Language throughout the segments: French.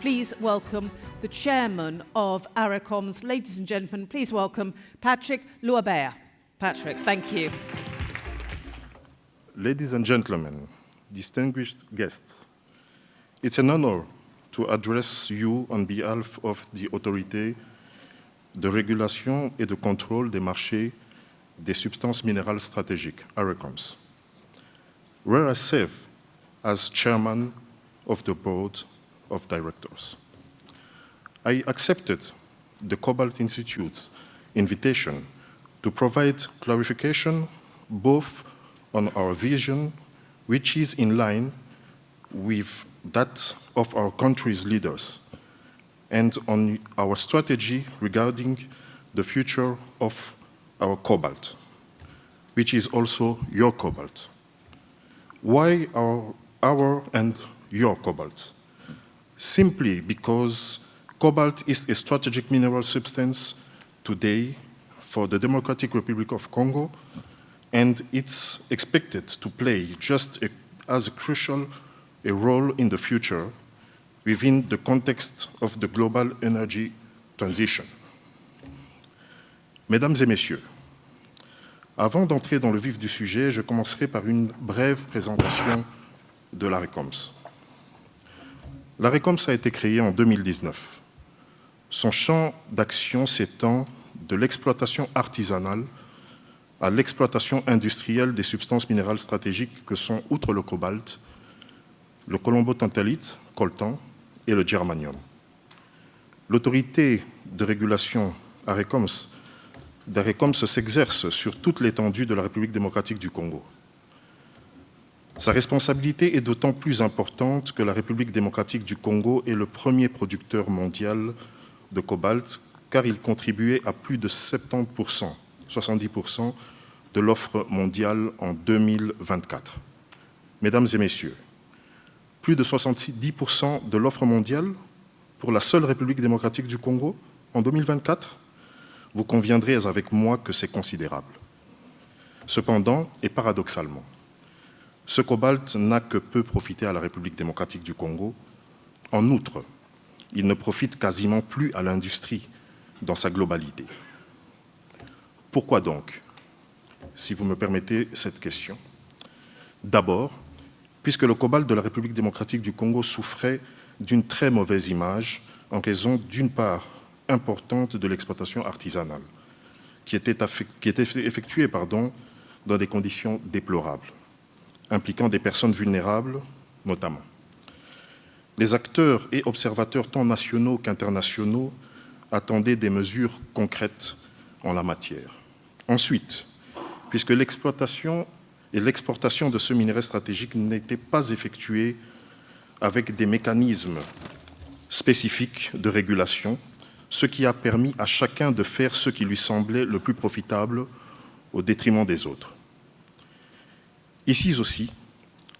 please welcome the chairman of ARICOMS. Ladies and gentlemen, please welcome Patrick Louabert. Patrick, thank you. Ladies and gentlemen, distinguished guests, it's an honor to address you on behalf of the Autorité de régulation et de contrôle des marchés des substances minérales stratégiques, ARICOMS, where I serve as chairman of the board of directors. I accepted the Cobalt Institute's invitation to provide clarification both on our vision, which is in line with that of our country's leaders, and on our strategy regarding the future of our cobalt, which is also your cobalt. Why our and your cobalt? Simply because cobalt is a strategic mineral substance today for the Democratic Republic of Congo, and it's expected to play just as crucial a role in the future within the context of the global energy transition. Mesdames et messieurs, avant d'entrer dans le vif du sujet, je commencerai par une brève présentation de l'ARICOMS. L'ARICOMS a été créé en 2019. Son champ d'action s'étend de l'exploitation artisanale à l'exploitation industrielle des substances minérales stratégiques que sont, outre le cobalt, le colombo-tantalite, coltan, et le germanium. L'autorité de régulation d'ARICOMS s'exerce sur toute l'étendue de la République démocratique du Congo. Sa responsabilité est d'autant plus importante que la République démocratique du Congo est le premier producteur mondial de cobalt, car il contribuait à plus de 70% de l'offre mondiale en 2024. Mesdames et messieurs, plus de 70% de l'offre mondiale pour la seule République démocratique du Congo en 2024, vous conviendrez avec moi que c'est considérable. Cependant, et paradoxalement, ce cobalt n'a que peu profité à la République démocratique du Congo. En outre, il ne profite quasiment plus à l'industrie dans sa globalité. Pourquoi donc, si vous me permettez cette question? D'abord, puisque le cobalt de la République démocratique du Congo souffrait d'une très mauvaise image en raison d'une part importante de l'exploitation artisanale, qui était effectuée dans des conditions déplorables, impliquant des personnes vulnérables notamment. Les acteurs et observateurs tant nationaux qu'internationaux attendaient des mesures concrètes en la matière. Ensuite, puisque l'exploitation et l'exportation de ce minerai stratégique n'étaient pas effectuées avec des mécanismes spécifiques de régulation, ce qui a permis à chacun de faire ce qui lui semblait le plus profitable au détriment des autres. Ici aussi,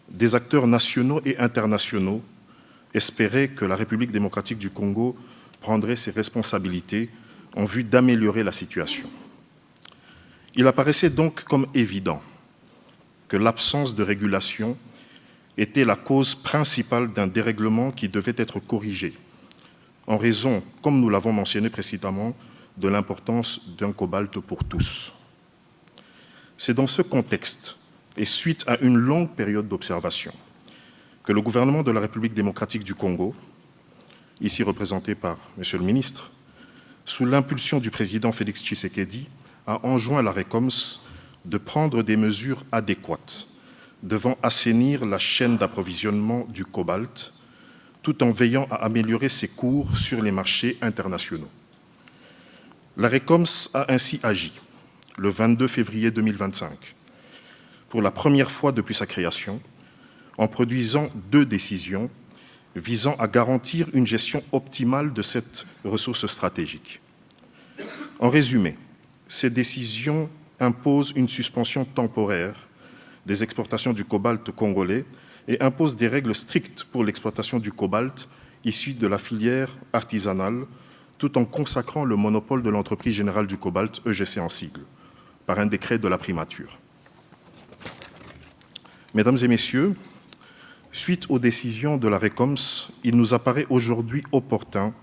des acteurs nationaux et internationaux espéraient que la République démocratique du Congo prendrait ses responsabilités en vue d'améliorer la situation. Il apparaissait donc comme évident que l'absence de régulation était la cause principale d'un dérèglement qui devait être corrigé, en raison, comme nous l'avons mentionné précédemment, de l'importance d'un cobalt pour tous. C'est dans ce contexte, et suite à une longue période d'observation, que le gouvernement de la République démocratique du Congo, ici représenté par M. le ministre, sous l'impulsion du président Félix Tshisekedi, a enjoint l'ARICOMS de prendre des mesures adéquates devant assainir la chaîne d'approvisionnement du cobalt, tout en veillant à améliorer ses cours sur les marchés internationaux. L'ARICOMS a ainsi agi le 22 février 2025, pour la première fois depuis sa création, en produisant 2 décisions visant à garantir une gestion optimale de cette ressource stratégique. En résumé, ces décisions imposent une suspension temporaire des exportations du cobalt congolais et imposent des règles strictes pour l'exploitation du cobalt issu de la filière artisanale, tout en consacrant le monopole de l'entreprise générale du cobalt, EGC en sigle, par un décret de la primature. Mesdames et messieurs, Suite aux décisions de la RECOMS, il nous apparaît aujourd'hui opportun,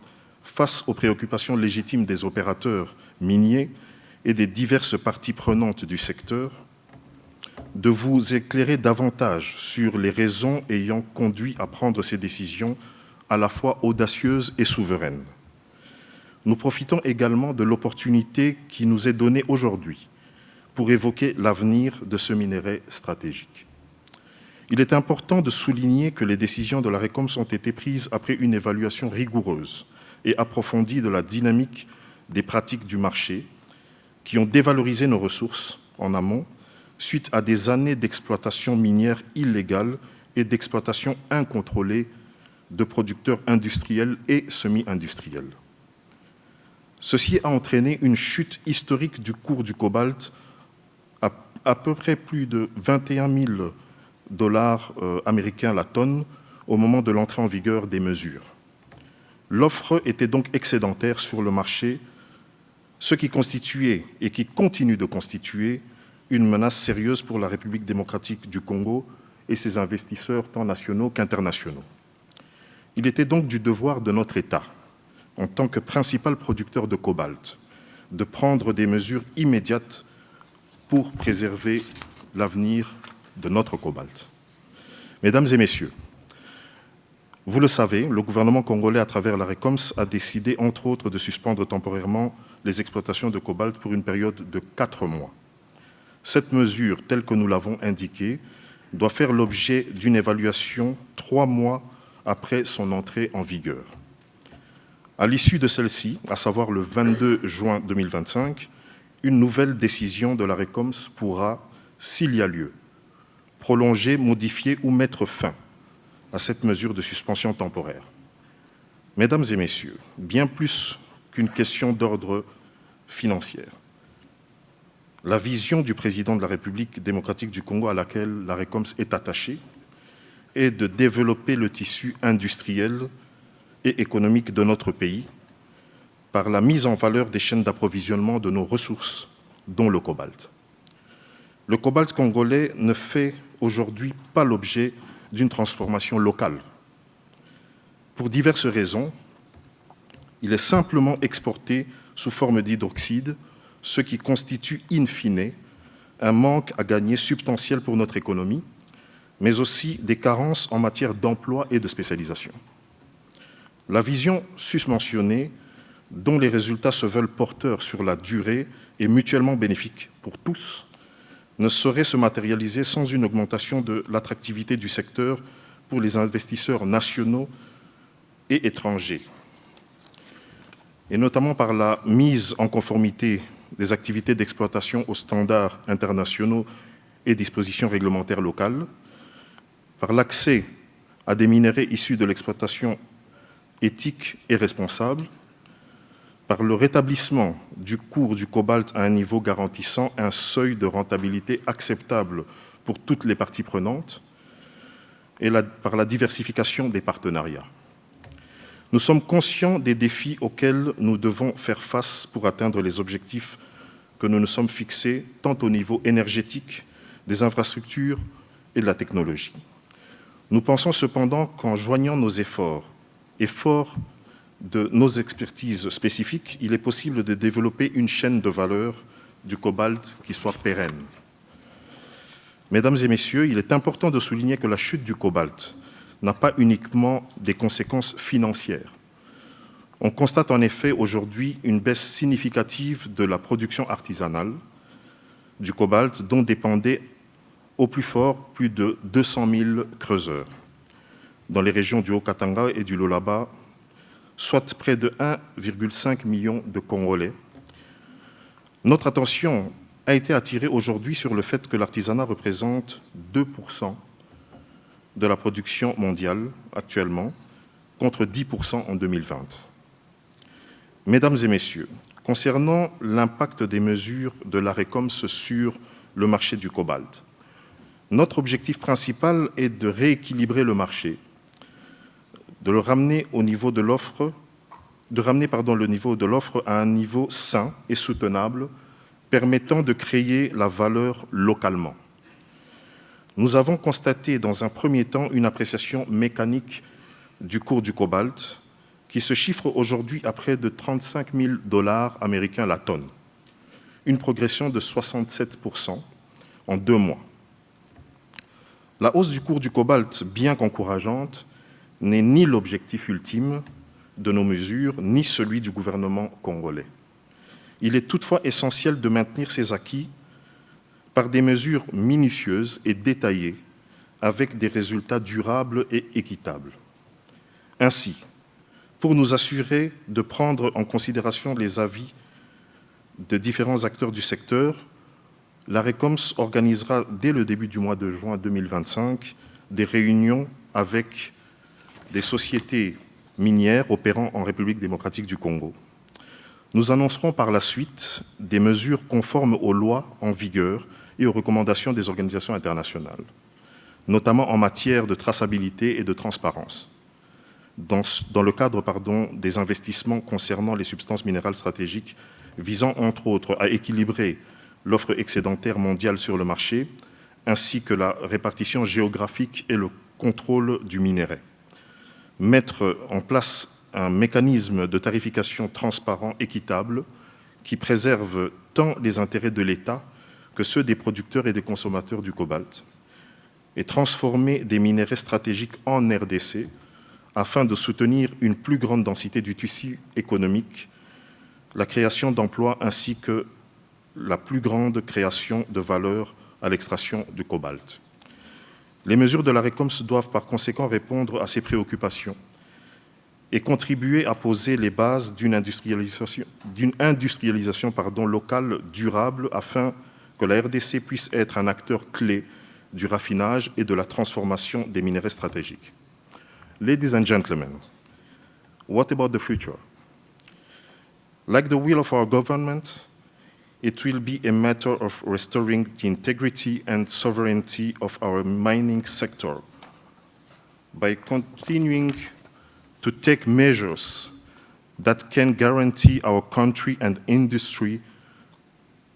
face aux préoccupations légitimes des opérateurs miniers et des diverses parties prenantes du secteur, de vous éclairer davantage sur les raisons ayant conduit à prendre ces décisions à la fois audacieuses et souveraines. Nous profitons également de l'opportunité qui nous est donnée aujourd'hui pour évoquer l'avenir de ce minerai stratégique. Il est important de souligner que les décisions de la RECOMS ont été prises après une évaluation rigoureuse et approfondie de la dynamique des pratiques du marché qui ont dévalorisé nos ressources en amont suite à des années d'exploitation minière illégale et d'exploitation incontrôlée de producteurs industriels et semi-industriels. Ceci a entraîné une chute historique du cours du cobalt à peu près plus de 21 000 dollars américains la tonne au moment de l'entrée en vigueur des mesures. L'offre était donc excédentaire sur le marché, ce qui constituait et qui continue de constituer une menace sérieuse pour la République démocratique du Congo et ses investisseurs tant nationaux qu'internationaux. Il était donc du devoir de notre État, en tant que principal producteur de cobalt, de prendre des mesures immédiates pour préserver l'avenir de notre cobalt. Mesdames et messieurs, vous le savez, le gouvernement congolais, à travers la RECOMS, a décidé, entre autres, de suspendre temporairement les exploitations de cobalt pour une période de 4 mois. Cette mesure, telle que nous l'avons indiquée, doit faire l'objet d'une évaluation 3 mois après son entrée en vigueur. À l'issue de celle-ci, à savoir le 22 juin 2025, une nouvelle décision de la RECOMS pourra, s'il y a lieu, prolonger, modifier ou mettre fin à cette mesure de suspension temporaire. Mesdames et messieurs, bien plus qu'une question d'ordre financier, la vision du président de la République démocratique du Congo à laquelle la RECOMS est attachée est de développer le tissu industriel et économique de notre pays par la mise en valeur des chaînes d'approvisionnement de nos ressources, dont le cobalt. Le cobalt congolais ne fait aujourd'hui pas l'objet d'une transformation locale. Pour diverses raisons, il est simplement exporté sous forme d'hydroxyde, ce qui constitue in fine un manque à gagner substantiel pour notre économie, mais aussi des carences en matière d'emploi et de spécialisation. La vision susmentionnée, dont les résultats se veulent porteurs sur la durée et mutuellement bénéfiques pour tous, ne saurait se matérialiser sans une augmentation de l'attractivité du secteur pour les investisseurs nationaux et étrangers, et notamment par la mise en conformité des activités d'exploitation aux standards internationaux et dispositions réglementaires locales, par l'accès à des minerais issus de l'exploitation éthique et responsable, par le rétablissement du cours du cobalt à un niveau garantissant un seuil de rentabilité acceptable pour toutes les parties prenantes, et par la diversification des partenariats. Nous sommes conscients des défis auxquels nous devons faire face pour atteindre les objectifs que nous nous sommes fixés, tant au niveau énergétique, des infrastructures et de la technologie. Nous pensons cependant qu'en joignant nos efforts et forts de nos expertises spécifiques, il est possible de développer une chaîne de valeur du cobalt qui soit pérenne. Mesdames et messieurs, il est important de souligner que la chute du cobalt n'a pas uniquement des conséquences financières. On constate en effet aujourd'hui une baisse significative de la production artisanale du cobalt dont dépendaient au plus fort plus de 200 000 creuseurs dans les régions du Haut-Katanga et du Lualaba, soit près de 1,5 million de Congolais. Notre attention a été attirée aujourd'hui sur le fait que l'artisanat représente 2% de la production mondiale actuellement, contre 10% en 2020. Mesdames et messieurs, concernant l'impact des mesures de la RECOMS sur le marché du cobalt, notre objectif principal est de rééquilibrer le marché, de le ramener au niveau de l'offre, le niveau de l'offre à un niveau sain et soutenable, permettant de créer la valeur localement. Nous avons constaté dans un premier temps une appréciation mécanique du cours du cobalt qui se chiffre aujourd'hui à près de 35 000 $ américains la tonne, une progression de 67% en 2 mois. La hausse du cours du cobalt, bien qu'encourageante, n'est ni l'objectif ultime de nos mesures, ni celui du gouvernement congolais. Il est toutefois essentiel de maintenir ces acquis par des mesures minutieuses et détaillées, avec des résultats durables et équitables. Ainsi, pour nous assurer de prendre en considération les avis de différents acteurs du secteur, l'ARECOMS organisera dès le début du mois de juin 2025 des réunions avec des sociétés minières opérant en République démocratique du Congo. Nous annoncerons par la suite des mesures conformes aux lois en vigueur et aux recommandations des organisations internationales, notamment en matière de traçabilité et de transparence, dans le cadre des investissements concernant les substances minérales stratégiques visant entre autres à équilibrer l'offre excédentaire mondiale sur le marché, ainsi que la répartition géographique et le contrôle du minerai. Mettre en place un mécanisme de tarification transparent, équitable, qui préserve tant les intérêts de l'État que ceux des producteurs et des consommateurs du cobalt, et transformer des minerais stratégiques en RDC afin de soutenir une plus grande densité du tissu économique, la création d'emplois ainsi que la plus grande création de valeur à l'extraction du cobalt. Les mesures de l'ARECOMS doivent par conséquent répondre à ces préoccupations et contribuer à poser les bases d'une industrialisation locale durable afin que la RDC puisse être un acteur clé du raffinage et de la transformation des minerais stratégiques. Ladies and gentlemen, what about the future? Like the will of our government, it will be a matter of restoring the integrity and sovereignty of our mining sector by continuing to take measures that can guarantee our country and industry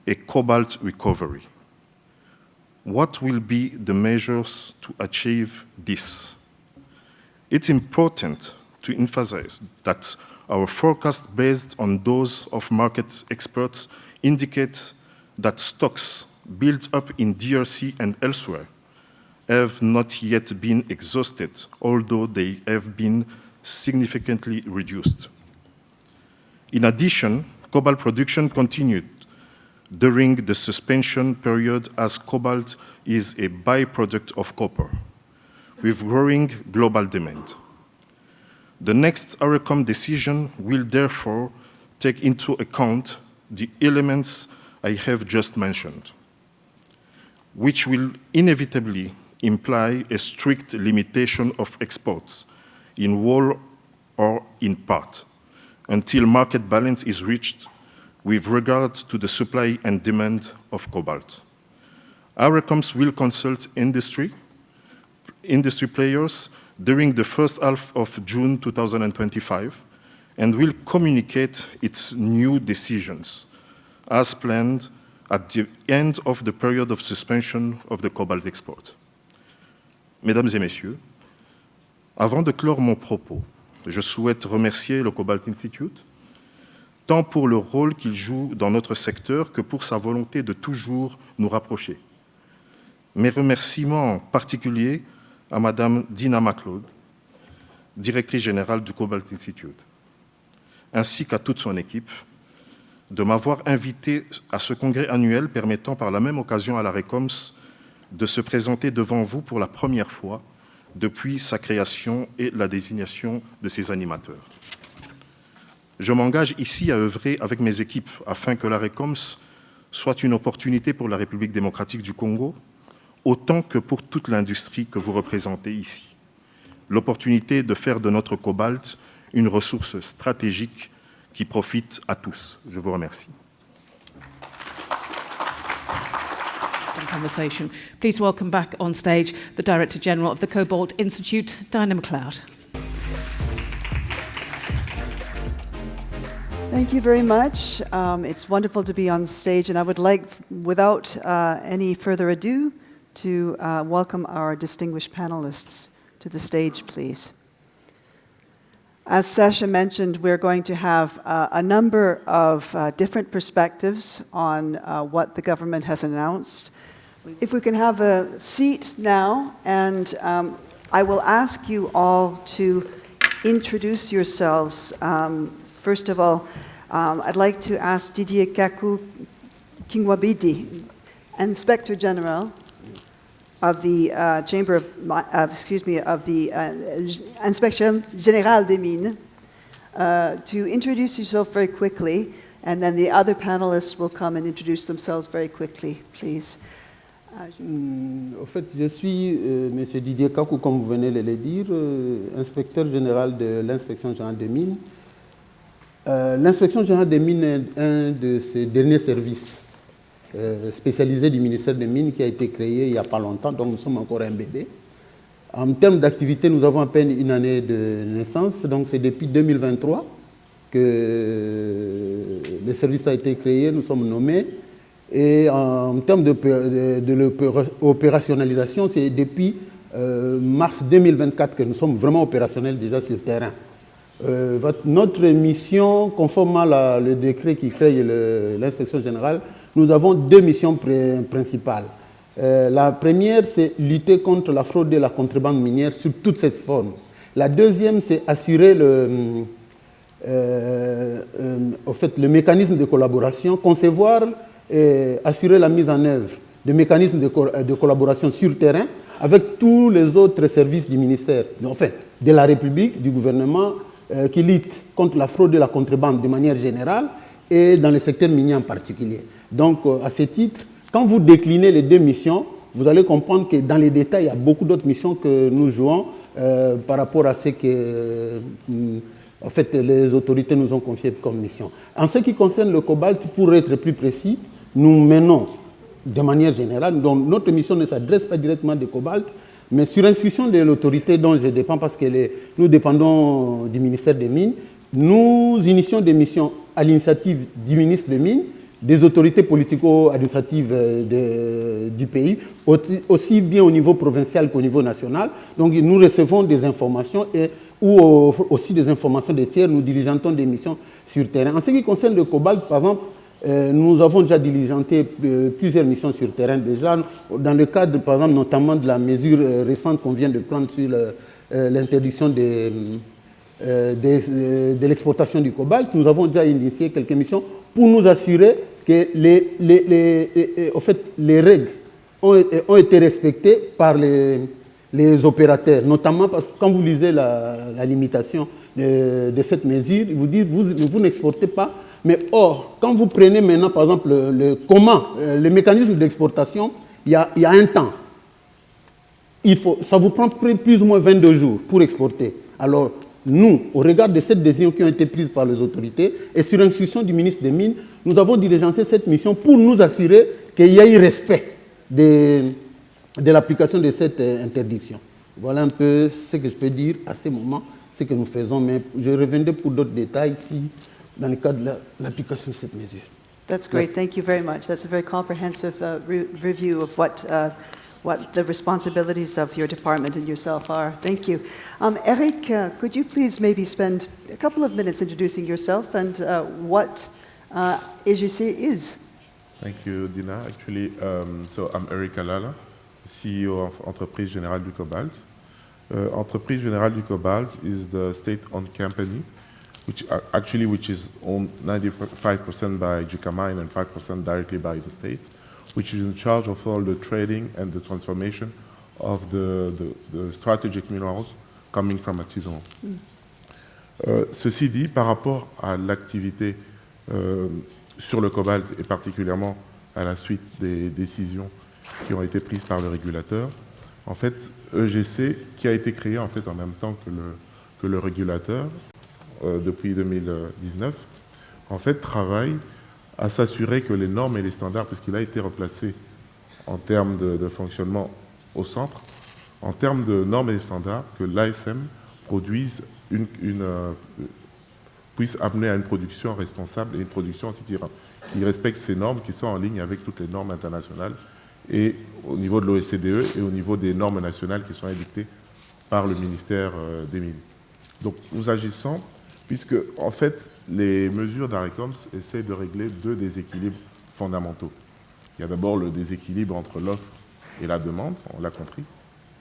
a cobalt recovery. What will be the measures to achieve this? It's important to emphasize that our forecast based on those of market experts indicate that stocks built up in DRC and elsewhere have not yet been exhausted, although they have been significantly reduced. In addition, cobalt production continued during the suspension period as cobalt is a byproduct of copper, with growing global demand. The next ARECOM decision will therefore take into account the elements I have just mentioned, which will inevitably imply a strict limitation of exports in whole or in part until market balance is reached with regard to the supply and demand of cobalt. ARECOMS will consult industry players during the first half of June 2025 and will communicate its new decisions as planned at the end of the period of suspension of the cobalt export. Mesdames et messieurs, avant de clore mon propos, je souhaite remercier le Cobalt Institute, tant pour le rôle qu'il joue dans notre secteur que pour sa volonté de toujours nous rapprocher. Mes remerciements particuliers à Madame Dina McLeod, directrice générale du Cobalt Institute, ainsi qu'à toute son équipe, de m'avoir invité à ce congrès annuel permettant par la même occasion à l'ARECOMS de se présenter devant vous pour la première fois depuis sa création et la désignation de ses animateurs. Je m'engage ici à œuvrer avec mes équipes afin que l'ARECOMS soit une opportunité pour la République démocratique du Congo, autant que pour toute l'industrie que vous représentez ici. L'opportunité de faire de notre cobalt une ressource stratégique qui profite à tous. Je vous remercie. Conversation. Please welcome back on stage the Director General of the Cobalt Institute, Dinah McLeod. Thank you very much. It's wonderful to be on stage, and I would like, without any further ado, to welcome our distinguished panelists to the stage, please. As Sasha mentioned, we're going to have a number of different perspectives on what the government has announced. If we can have a seat now, and I will ask you all to introduce yourselves. First of all, I'd like to ask Didier Kaku Kingwabidi, Inspector General of the of the Inspection Générale des Mines, to introduce yourself very quickly, and then the other panelists will come and introduce themselves very quickly, please. En fait, je suis M. Didier Kaku, comme vous venez de le dire, inspecteur général de l'Inspection générale des mines. L'Inspection générale des mines est un de ces derniers services spécialisés du ministère des Mines qui a été créé il n'y a pas longtemps, donc nous sommes encore un bébé. En termes d'activité, nous avons à peine une année de naissance, donc c'est depuis 2023 que le service a été créé, nous sommes nommés. Et en termes d'opérationnalisation, c'est depuis mars 2024 que nous sommes vraiment opérationnels déjà sur le terrain. Notre mission, conformément au décret qui crée l'inspection générale, nous avons deux missions principales. La première, c'est lutter contre la fraude et la contrebande minière sous toutes ses formes. La deuxième, c'est assurer le mécanisme de collaboration, concevoir et assurer la mise en œuvre de mécanismes de collaboration sur le terrain avec tous les autres services du ministère, enfin de la République, du gouvernement, qui luttent contre la fraude et la contrebande de manière générale et dans le secteur minier en particulier. Donc, à ce titre, quand vous déclinez les deux missions, vous allez comprendre que dans les détails, il y a beaucoup d'autres missions que nous jouons par rapport à ce que en fait, les autorités nous ont confié comme mission. En ce qui concerne le cobalt, pour être plus précis, nous menons de manière générale, donc notre mission ne s'adresse pas directement du cobalt, mais sur instruction de l'autorité dont je dépends, parce que nous dépendons du ministère des Mines, nous initions des missions à l'initiative du ministre des Mines, des autorités politico-administratives du pays, aussi bien au niveau provincial qu'au niveau national. Donc nous recevons des informations ou aussi des informations des tiers, nous diligentons des missions sur le terrain. En ce qui concerne le cobalt, par exemple, nous avons déjà diligenté plusieurs missions sur le terrain déjà, dans le cadre, par exemple, notamment de la mesure récente qu'on vient de prendre sur l'interdiction de l'exportation du cobalt. Nous avons déjà initié quelques missions pour nous assurer que les règles ont été respectées par les opérateurs, notamment parce que quand vous lisez la limitation de cette mesure, ils vous disent vous n'exportez pas. Mais or, quand vous prenez maintenant, par exemple, le mécanisme d'exportation, il y a un temps. Ça vous prend plus ou moins 22 jours pour exporter. Alors, nous, au regard de cette décision qui a été prise par les autorités, et sur instruction du ministre des Mines, nous avons diligenté cette mission pour nous assurer qu'il y ait respect de l'application de cette interdiction. Voilà un peu ce que je peux dire à ce moment, ce que nous faisons, mais je reviendrai pour d'autres détails ici, dans le cadre de l'application de cette mesure. That's great. Thank you very much. That's a very comprehensive review of what the responsibilities of your department and yourself are. Thank you. Eric, could you please maybe spend a couple of minutes introducing yourself and what EGC is? Thank you, Dina. Actually, so I'm Eric Alala, CEO of Entreprise Générale du Cobalt. Entreprise Générale du Cobalt is the state-owned company, which is owned 95% by Jukamine and 5% directly by the state, which is in charge of all the trading and the transformation of the strategic minerals coming from artisanal. Ceci dit, par rapport à l'activité sur le cobalt et particulièrement à la suite des décisions qui ont été prises par le régulateur, en fait, EGC, qui a été créé en fait en même temps que le régulateur depuis 2019, en fait, travaille à s'assurer que les normes et les standards, puisqu'il a été replacé en termes de fonctionnement au centre, en termes de normes et standards, que l'ASM puisse amener à une production responsable et une production aussi qui respecte ces normes, qui sont en ligne avec toutes les normes internationales et au niveau de l'OECDE et au niveau des normes nationales qui sont édictées par le ministère des Mines. Donc nous agissons, puisque en fait les mesures d'ARECOMS essaient de régler deux déséquilibres fondamentaux. Il y a d'abord le déséquilibre entre l'offre et la demande, on l'a compris,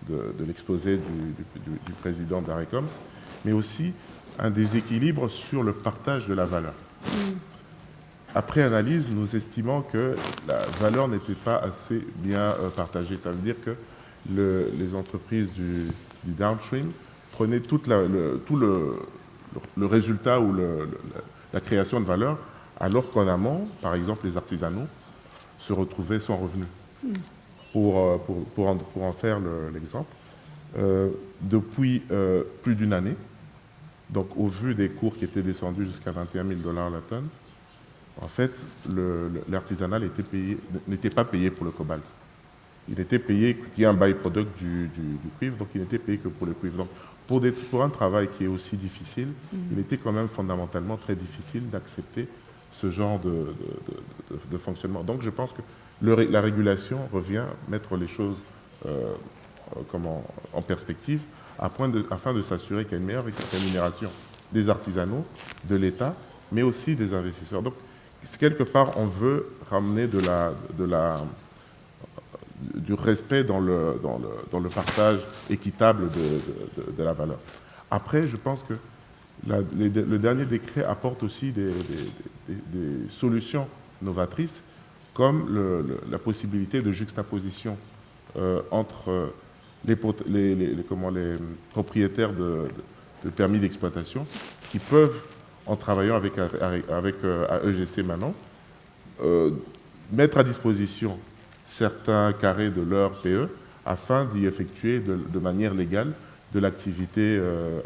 de l'exposé du président d'ARECOMS, mais aussi un déséquilibre sur le partage de la valeur. Après analyse, nous estimons que la valeur n'était pas assez bien partagée. Ça veut dire que les entreprises du downstream prenaient tout le résultat ou la création de valeur, alors qu'en amont, par exemple, les artisanaux se retrouvaient sans revenus. Pour en faire l'exemple, depuis plus d'une année, donc au vu des cours qui étaient descendus jusqu'à 21 000 $ la tonne, en fait, l'artisanal n'était pas payé pour le cobalt. Il était payé, qui est un byproduct du cuivre, donc il n'était payé que pour le cuivre. Donc pour un travail qui est aussi difficile, il était quand même fondamentalement très difficile d'accepter ce genre de fonctionnement. Donc je pense que la régulation revient mettre les choses en perspective afin de s'assurer qu'il y a une meilleure rémunération des artisanaux, de l'État, mais aussi des investisseurs. Donc, quelque part, on veut ramener du respect dans le partage équitable de la valeur. Après, je pense que le dernier décret apporte aussi des solutions novatrices, comme la possibilité de juxtaposition entre les propriétaires de permis d'exploitation qui peuvent, en travaillant avec AEGC maintenant, mettre à disposition certains carrés de leur PE afin d'y effectuer de manière légale de l'activité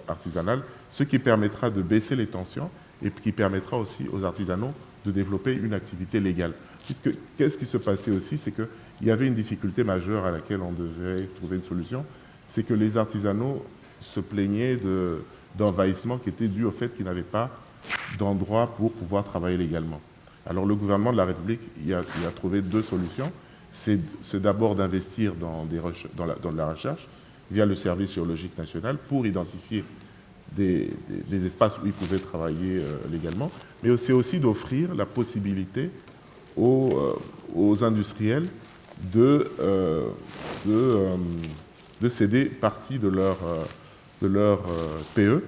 artisanale, ce qui permettra de baisser les tensions et qui permettra aussi aux artisanaux de développer une activité légale. Puisque qu'est-ce qui se passait aussi, c'est qu'il y avait une difficulté majeure à laquelle on devait trouver une solution, c'est que les artisanaux se plaignaient d'envahissement qui était dû au fait qu'ils n'avaient pas d'endroit pour pouvoir travailler légalement. Alors le gouvernement de la République il a trouvé deux solutions. C'est d'abord d'investir dans la recherche via le service géologique national pour identifier des espaces où ils pouvaient travailler légalement, mais c'est aussi d'offrir la possibilité aux industriels de céder partie de leur PE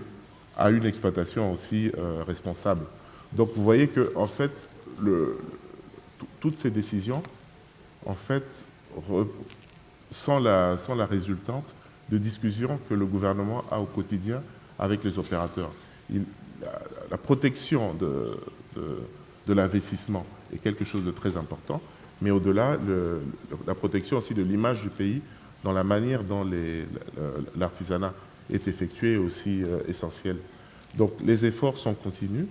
à une exploitation aussi responsable. Donc vous voyez que en fait, toutes ces décisions en fait, sont la résultante de discussions que le gouvernement a au quotidien avec les opérateurs. La protection de l'investissement est quelque chose de très important, mais au-delà, la protection aussi de l'image du pays dans la manière dont l'artisanat est effectué est aussi essentielle. Donc les efforts sont continus.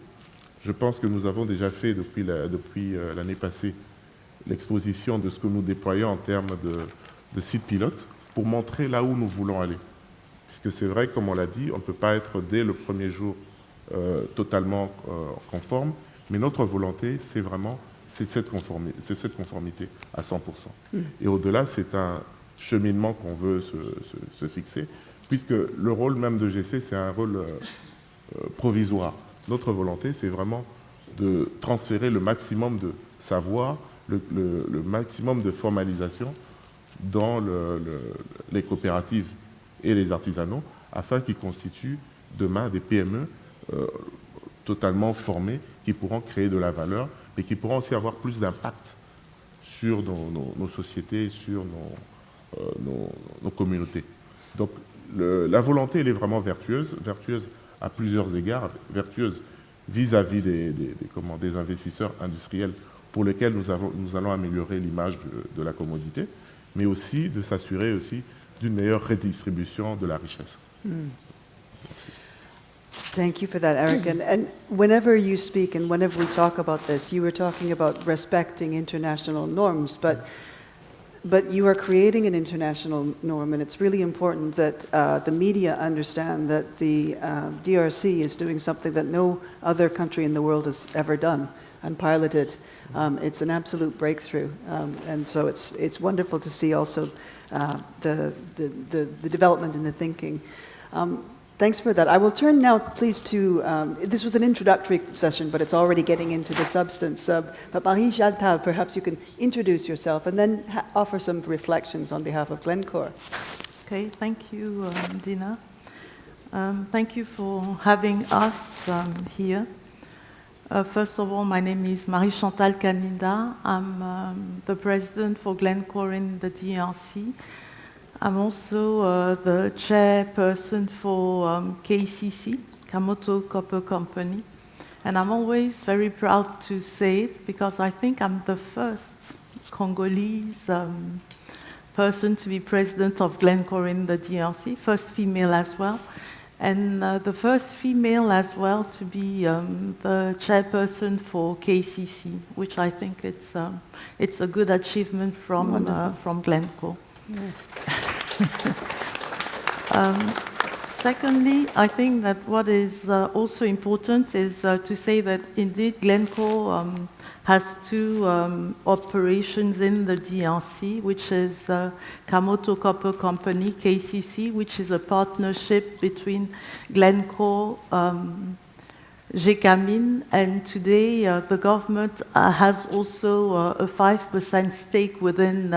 Je pense que nous avons déjà fait depuis l'année passée l'exposition de ce que nous déployons en termes de sites pilotes pour montrer là où nous voulons aller. Puisque c'est vrai, comme on l'a dit, on ne peut pas être dès le premier jour totalement conforme, mais notre volonté, c'est cette conformité à 100%. Et au-delà, c'est un cheminement qu'on veut se fixer, puisque le rôle même de GC, c'est un rôle provisoire. Notre volonté, c'est vraiment de transférer le maximum de savoir, le maximum de formalisation dans les coopératives et les artisanaux, afin qu'ils constituent demain des PME totalement formés qui pourront créer de la valeur, mais qui pourront aussi avoir plus d'impact sur nos sociétés, sur nos communautés. Donc la volonté, elle est vraiment vertueuse à plusieurs égards, vertueuse vis-à-vis des investisseurs industriels pour lesquels nous allons améliorer l'image de la commodité, mais aussi de s'assurer aussi d'une meilleure redistribution de la richesse. Thank you for that, Eric. And whenever you speak and whenever we talk about this, you were talking about respecting international norms, but you are creating an international norm, and it's really important that the media understand that the DRC is doing something that no other country in the world has ever done, and piloted. It's an absolute breakthrough, and so it's wonderful to see also the development in the thinking. Thanks for that. I will turn now, please, to, this was an introductory session, but it's already getting into the substance. But Marie Jaltal, perhaps you can introduce yourself and then offer some reflections on behalf of Glencore. Okay, thank you, Dina. Thank you for having us here. First of all, my name is Marie-Chantal Kaninda. I'm the president for Glencore in the DRC. I'm also the chairperson for KCC, Kamoto Copper Company. And I'm always very proud to say it because I think I'm the first Congolese person to be president of Glencore in the DRC, first female as well. And the first female as well to be the chairperson for KCC, which I think it's a good achievement from Glencore. Yes. Secondly, I think that what is also important is to say that indeed Glencore has two operations in the DRC, which is Kamoto Copper Company, KCC, which is a partnership between Glencore, GECAMIN, and today the government has also a 5% stake within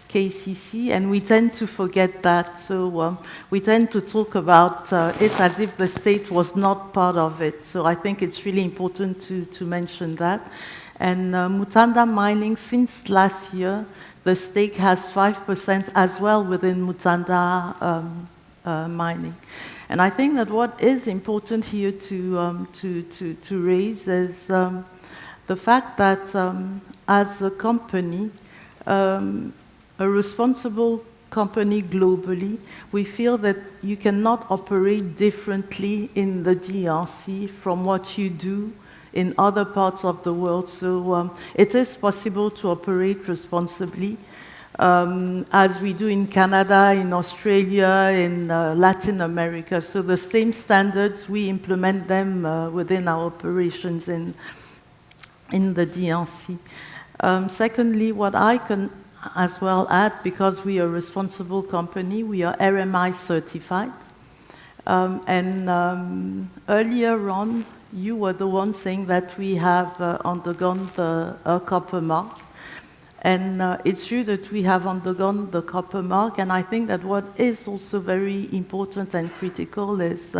KCC, and we tend to forget that. So we tend to talk about it as if the state was not part of it. So I think it's really important to mention that. And Mutanda Mining, since last year, the stake has 5% as well within Mutanda Mining. And I think that what is important here to raise is the fact that as a company, a responsible company globally, we feel that you cannot operate differently in the DRC from what you do in other parts of the world. So it is possible to operate responsibly, as we do in Canada, in Australia, in Latin America. So the same standards, we implement them within our operations in the DRC. Secondly, what I can as well add, because we are a responsible company, we are RMI certified. Earlier on, you were the one saying that we have undergone the copper mark. And it's true that we have undergone the copper mark, and I think that what is also very important and critical is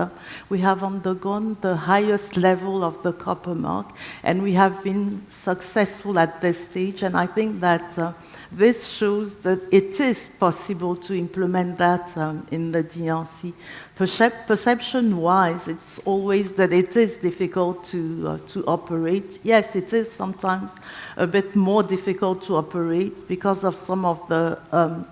we have undergone the highest level of the copper mark, and we have been successful at this stage, and I think that this shows that it is possible to implement that in the DRC. Perception-wise, it's always that it is difficult to operate. Yes, it is sometimes a bit more difficult to operate because of some of the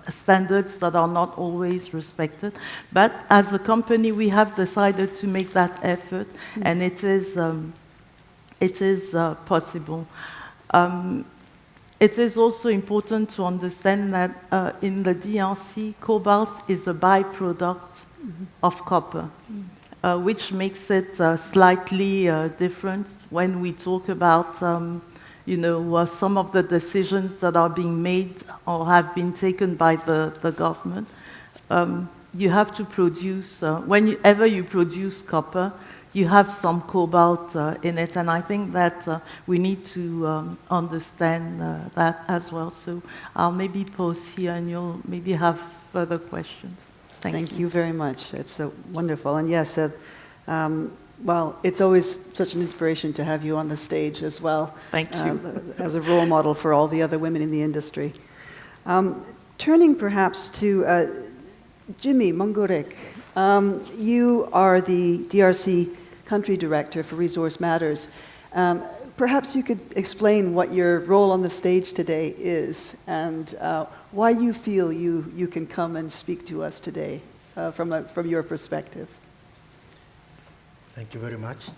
standards that are not always respected. But as a company, we have decided to make that effort, and it is possible. It is also important to understand that in the DRC, cobalt is a byproduct of copper, which makes it slightly different when we talk about some of the decisions that are being made or have been taken by the government. You have to produce, whenever you produce copper, you have some cobalt in it, and I think that we need to understand that as well. So I'll maybe pause here, and you'll maybe have further questions. Thank you very much. That's wonderful. And yes, well, it's always such an inspiration to have you on the stage as well. Thank you. As a role model for all the other women in the industry. Turning perhaps to Jimmy Mongorek, you are the DRC Country Director for Resource Matters. Perhaps you could explain what your role on the stage today is and why you feel you can come and speak to us today from your perspective. Thank you very much.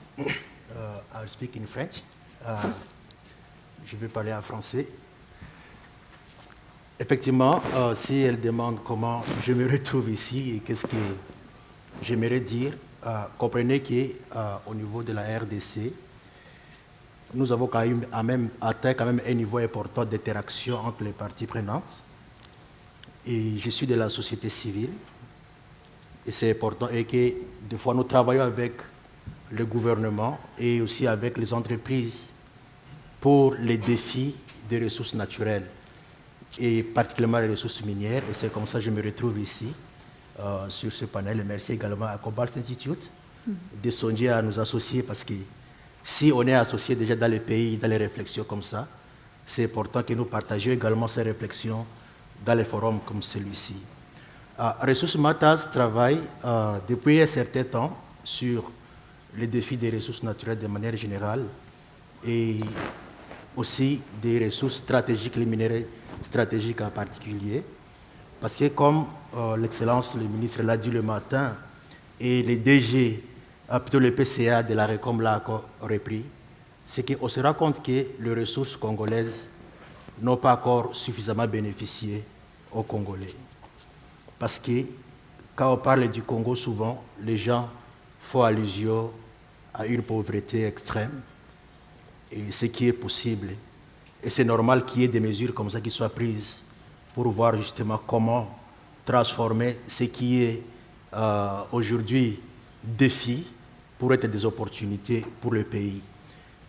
I'll speak in French. Je vais parler en français. Effectivement, si elle demande comment je me retrouve ici et qu'est-ce que j'aimerais dire, comprenez qu'au niveau de la RDC, nous avons quand même atteint quand même un niveau important d'interaction entre les parties prenantes. Et je suis de la société civile. Et c'est important. Et que des fois, nous travaillons avec le gouvernement et aussi avec les entreprises pour les défis des ressources naturelles et particulièrement les ressources minières. Et c'est comme ça que je me retrouve ici sur ce panel. Et merci également à Cobalt Institute de songer à nous associer parce que si on est associé déjà dans les pays, dans les réflexions comme ça, c'est important que nous partagions également ces réflexions dans les forums comme celui-ci. Ressources Matters travaille depuis un certain temps sur les défis des ressources naturelles de manière générale et aussi des ressources stratégiques, les minéraux stratégiques en particulier. Parce que comme l'Excellence, le ministre l'a dit le matin, et les DG, plutôt le PCA de la RECOM l'a repris, c'est qu'on se rend compte que les ressources congolaises n'ont pas encore suffisamment bénéficié aux Congolais. Parce que quand on parle du Congo, souvent, les gens font allusion à une pauvreté extrême, et ce qui est possible. Et c'est normal qu'il y ait des mesures comme ça qui soient prises pour voir justement comment transformer ce qui est aujourd'hui défi pour être des opportunités pour le pays.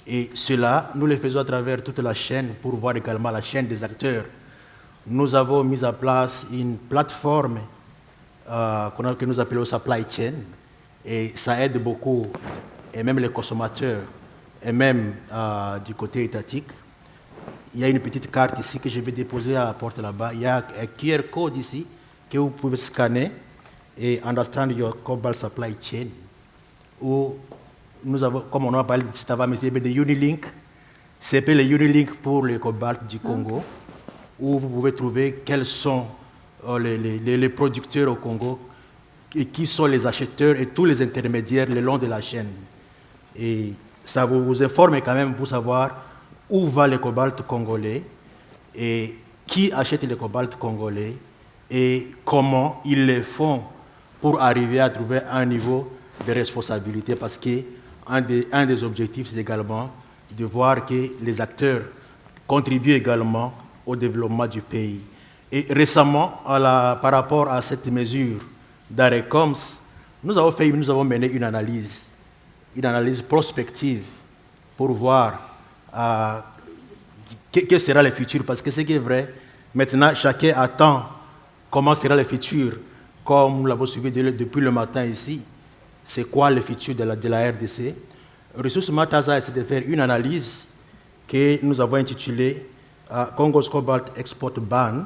Et cela, nous le faisons à travers toute la chaîne pour voir également la chaîne des acteurs. Nous avons mis en place une plateforme que nous appelons supply chain et ça aide beaucoup, et même les consommateurs, et même du côté étatique. Il y a une petite carte ici que je vais déposer à la porte là-bas. Il y a un QR code ici que vous pouvez scanner et understand your cobalt supply chain. Où nous avons, comme on a parlé de cet avant, mais il y a des Unilink. C'est le Unilink pour le cobalt du Congo, où vous pouvez trouver quels sont les producteurs au Congo et qui sont les acheteurs et tous les intermédiaires le long de la chaîne. Et ça vous informe quand même pour savoir où va le cobalt congolais et qui achète le cobalt congolais et comment ils le font pour arriver à trouver un niveau de responsabilité. Parce qu'un des objectifs, c'est également de voir que les acteurs contribuent également au développement du pays. Et récemment, par rapport à cette mesure d'ARECOMS, nous avons mené une analyse prospective pour voir quel sera le futur. Parce que ce qui est vrai, maintenant, chacun attend comment sera le futur. Comme nous l'avons suivi depuis le matin ici, c'est quoi le futur de la RDC. Ressources Matters a essayé de faire une analyse que nous avons intitulée Congo's Cobalt Export Ban,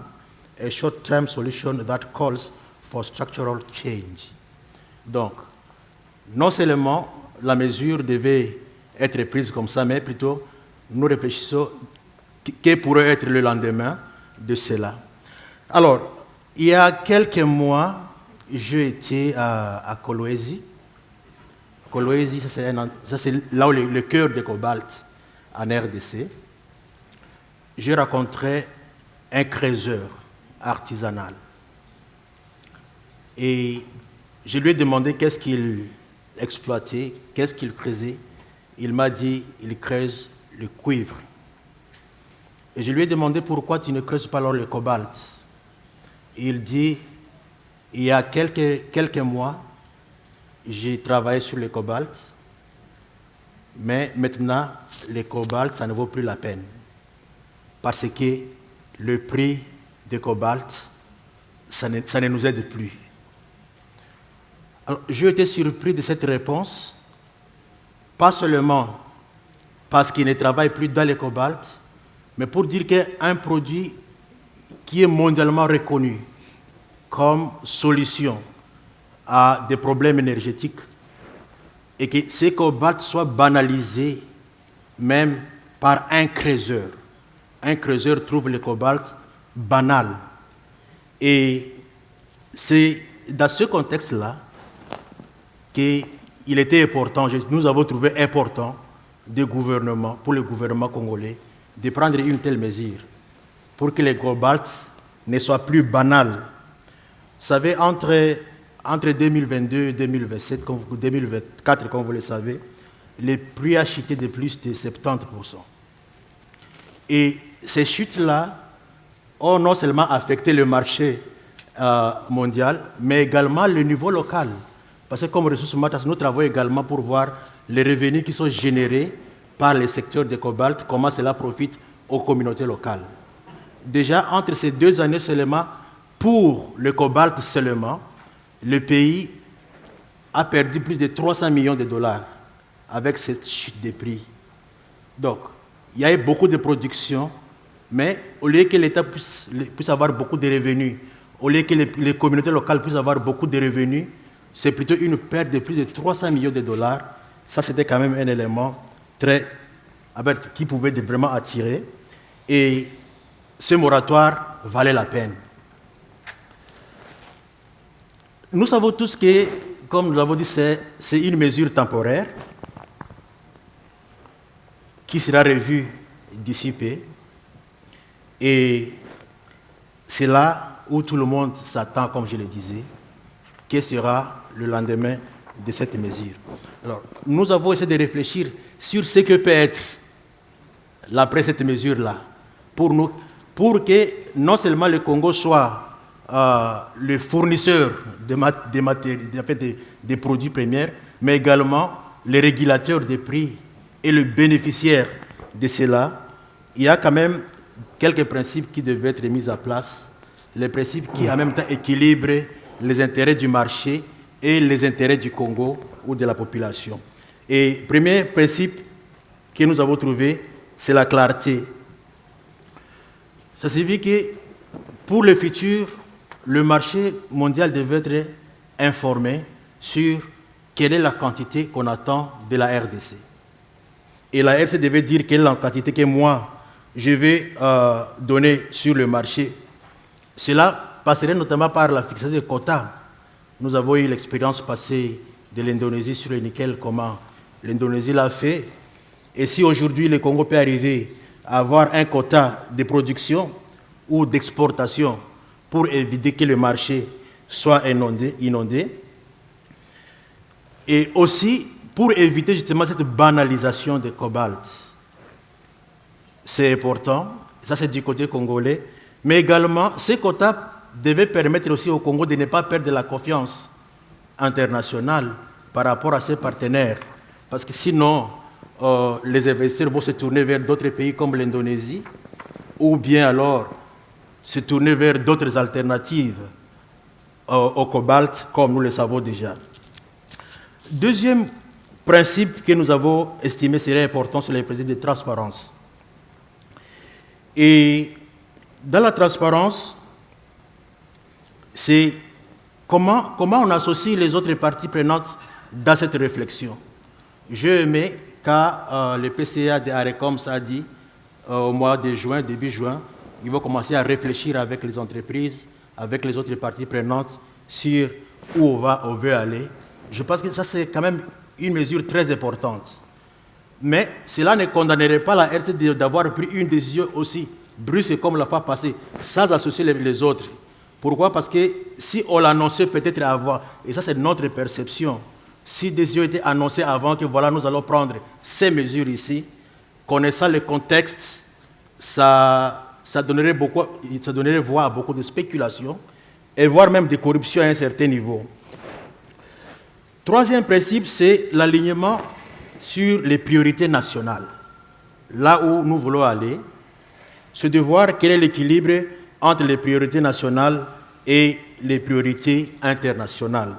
a short-term solution that calls for structural change. Donc, non seulement la mesure devait être prise comme ça, mais plutôt nous réfléchissons quel pourrait être le lendemain de cela. Alors, il y a quelques mois, j'ai été à Kolwezi. Kolwezi, ça c'est là où le cœur de cobalt en RDC. J'ai rencontré un creuseur artisanal. Et je lui ai demandé qu'est-ce qu'il exploitait, qu'est-ce qu'il creusait. Il m'a dit il creuse le cuivre. Et je lui ai demandé pourquoi tu ne creuses pas alors le cobalt. Et il dit il y a quelques mois, j'ai travaillé sur le cobalt, mais maintenant, le cobalt, ça ne vaut plus la peine. Parce que le prix du cobalt, ça ne nous aide plus. Alors, j'ai été surpris de cette réponse, pas seulement parce qu'il ne travaille plus dans le cobalt, mais pour dire qu'un produit qui est mondialement reconnu comme solution à des problèmes énergétiques et que ce cobalt soit banalisé même par un creuseur. Un creuseur trouve le cobalt banal. Et c'est dans ce contexte-là qu'il était important, nous avons trouvé important pour le gouvernement congolais de prendre une telle mesure pour que le cobalt ne soit plus banal. Vous savez, entre 2022 et 2027, 2024, comme vous le savez, les prix a chuté de plus de 70%. Et ces chutes-là ont non seulement affecté le marché mondial, mais également le niveau local. Parce que comme Ressources Matas, nous travaillons également pour voir les revenus qui sont générés par les secteurs de cobalt, comment cela profite aux communautés locales. Déjà, entre ces 2 années seulement, pour le cobalt seulement, le pays a perdu plus de 300 millions de dollars avec cette chute des prix. Donc, il y a eu beaucoup de production, mais au lieu que l'État puisse avoir beaucoup de revenus, au lieu que les communautés locales puissent avoir beaucoup de revenus, c'est plutôt une perte de plus de 300 millions de dollars. Ça, c'était quand même un élément qui pouvait vraiment attirer. Et ce moratoire valait la peine. Nous savons tous que, comme nous l'avons dit, c'est une mesure temporaire qui sera revue d'ici peu. Et c'est là où tout le monde s'attend, comme je le disais, quel sera le lendemain de cette mesure. Alors, nous avons essayé de réfléchir sur ce que peut être l'après cette mesure-là, pour que non seulement le Congo soit le fournisseur des produits premiers, mais également les régulateurs des prix et le bénéficiaire de cela. Il y a quand même quelques principes qui devaient être mis en place, les principes qui en même temps équilibrent les intérêts du marché et les intérêts du Congo ou de la population. Et premier principe que nous avons trouvé, c'est la clarté. Ça signifie que pour le futur, le marché mondial devait être informé sur quelle est la quantité qu'on attend de la RDC. Et la RDC devait dire quelle est la quantité que moi, je vais donner sur le marché. Cela passerait notamment par la fixation des quotas. Nous avons eu l'expérience passée de l'Indonésie sur le nickel, comment l'Indonésie l'a fait. Et si aujourd'hui le Congo peut arriver à avoir un quota de production ou d'exportation pour éviter que le marché soit inondé, et aussi pour éviter justement cette banalisation de cobalt. C'est important, ça c'est du côté congolais, mais également ces quotas devaient permettre aussi au Congo de ne pas perdre la confiance internationale par rapport à ses partenaires, parce que sinon les investisseurs vont se tourner vers d'autres pays comme l'Indonésie, ou bien alors se tourner vers d'autres alternatives au cobalt, comme nous le savons déjà. Deuxième principe que nous avons estimé serait important sur les principes de transparence. Et dans la transparence, c'est comment on associe les autres parties prenantes dans cette réflexion. J'ai aimé quand le PCA de ARECOM a dit au mois de juin, début juin, ils vont commencer à réfléchir avec les entreprises, avec les autres parties prenantes sur où on veut aller. Je pense que ça, c'est quand même une mesure très importante. Mais cela ne condamnerait pas la RDC d'avoir pris une décision aussi brusque comme la fois passée, sans associer les autres. Pourquoi? Parce que si on l'annonçait peut-être avant, et ça c'est notre perception, si des décisions étaient annoncées avant que voilà, nous allons prendre ces mesures ici, connaissant le contexte, ça donnerait voie à beaucoup de spéculation et voire même de corruption à un certain niveau. Troisième principe, c'est l'alignement sur les priorités nationales. Là où nous voulons aller, c'est de voir quel est l'équilibre entre les priorités nationales et les priorités internationales.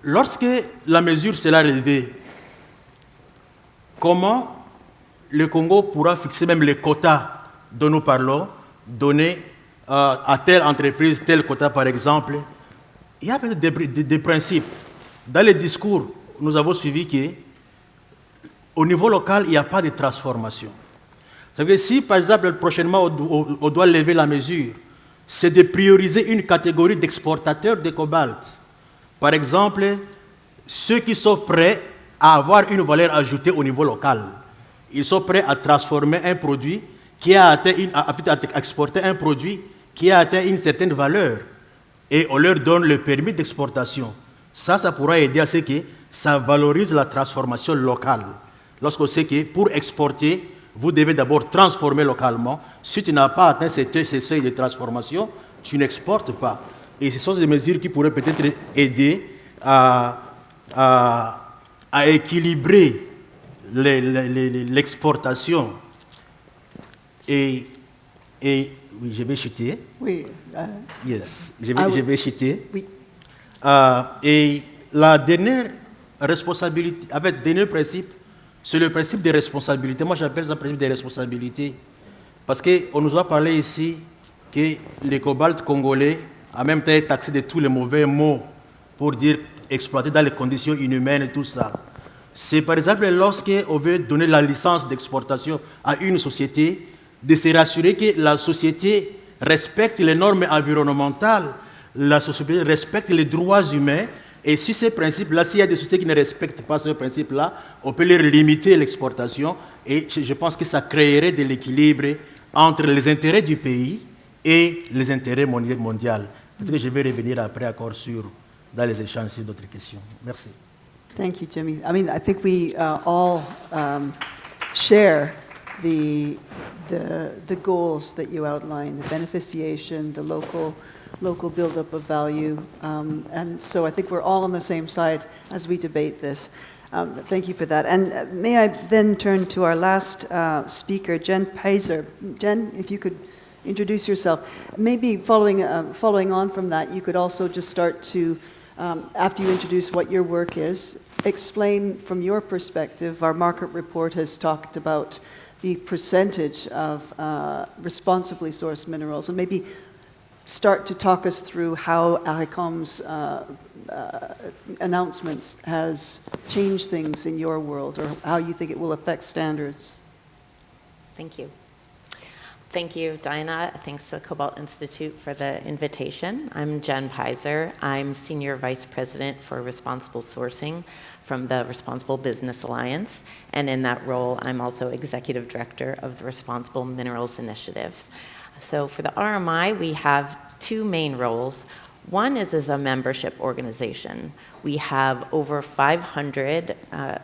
Lorsque la mesure sera relevée, comment le Congo pourra fixer même les quotas dont nous parlons, donner à telle entreprise tel quota par exemple? Il y a peut-être des principes. Dans les discours, nous avons suivi qu'au niveau local, il n'y a pas de transformation. Ça veut dire que si, par exemple, prochainement, on doit lever la mesure, c'est de prioriser une catégorie d'exportateurs de cobalt. Par exemple, ceux qui sont prêts à avoir une valeur ajoutée au niveau local. Ils sont prêts à transformer un produit qui a atteint à exporter un produit qui a atteint une certaine valeur. Et on leur donne le permis d'exportation. Ça pourra aider à ce que ça valorise la transformation locale. Lorsqu'on sait que pour exporter, vous devez d'abord transformer localement. Si tu n'as pas atteint ces seuils de transformation, tu n'exportes pas. Et ce sont des mesures qui pourraient peut-être aider à équilibrer l'exportation. Et oui, je vais chuter. Oui. Yes, je vais chuter. Oui. Et la dernière responsabilité, avec le dernier principe, c'est le principe des responsabilités. Moi, j'appelle ça le principe des responsabilités. Parce qu'on nous a parlé ici que le cobalt congolais a même été taxé de tous les mauvais mots pour dire exploiter dans les conditions inhumaines et tout ça. C'est par exemple lorsqu'on veut donner la licence d'exportation à une société, de se rassurer que la société respecte les normes environnementales, la société respecte les droits humains, et si ces principes-là, s'il y a des sociétés qui ne respectent pas ce principe-là, on peut leur limiter l'exportation, et je pense que ça créerait de l'équilibre entre les intérêts du pays et les intérêts mondiaux. Peut-être que je vais revenir après encore dans les échanges sur d'autres questions. Merci. Thank you, Jimmy. I mean, I think we all share the goals that you outlined, the beneficiation, the local buildup of value, and so I think we're all on the same side as we debate this. Thank you for that. And may I then turn to our last speaker, Jen Peiser. Jen, if you could introduce yourself. Maybe following on from that, you could also just start to, after you introduce what your work is, explain from your perspective. Our market report has talked about the percentage of responsibly sourced minerals, and maybe start to talk us through how ARECOM's announcements has changed things in your world, or how you think it will affect standards. Thank you. Thank you, Dinah. Thanks to the Cobalt Institute for the invitation. I'm Jen Peiser. I'm Senior Vice President for Responsible Sourcing from the Responsible Business Alliance. And in that role, I'm also Executive Director of the Responsible Minerals Initiative. So for the RMI, we have two main roles. One is as a membership organization. We have over 500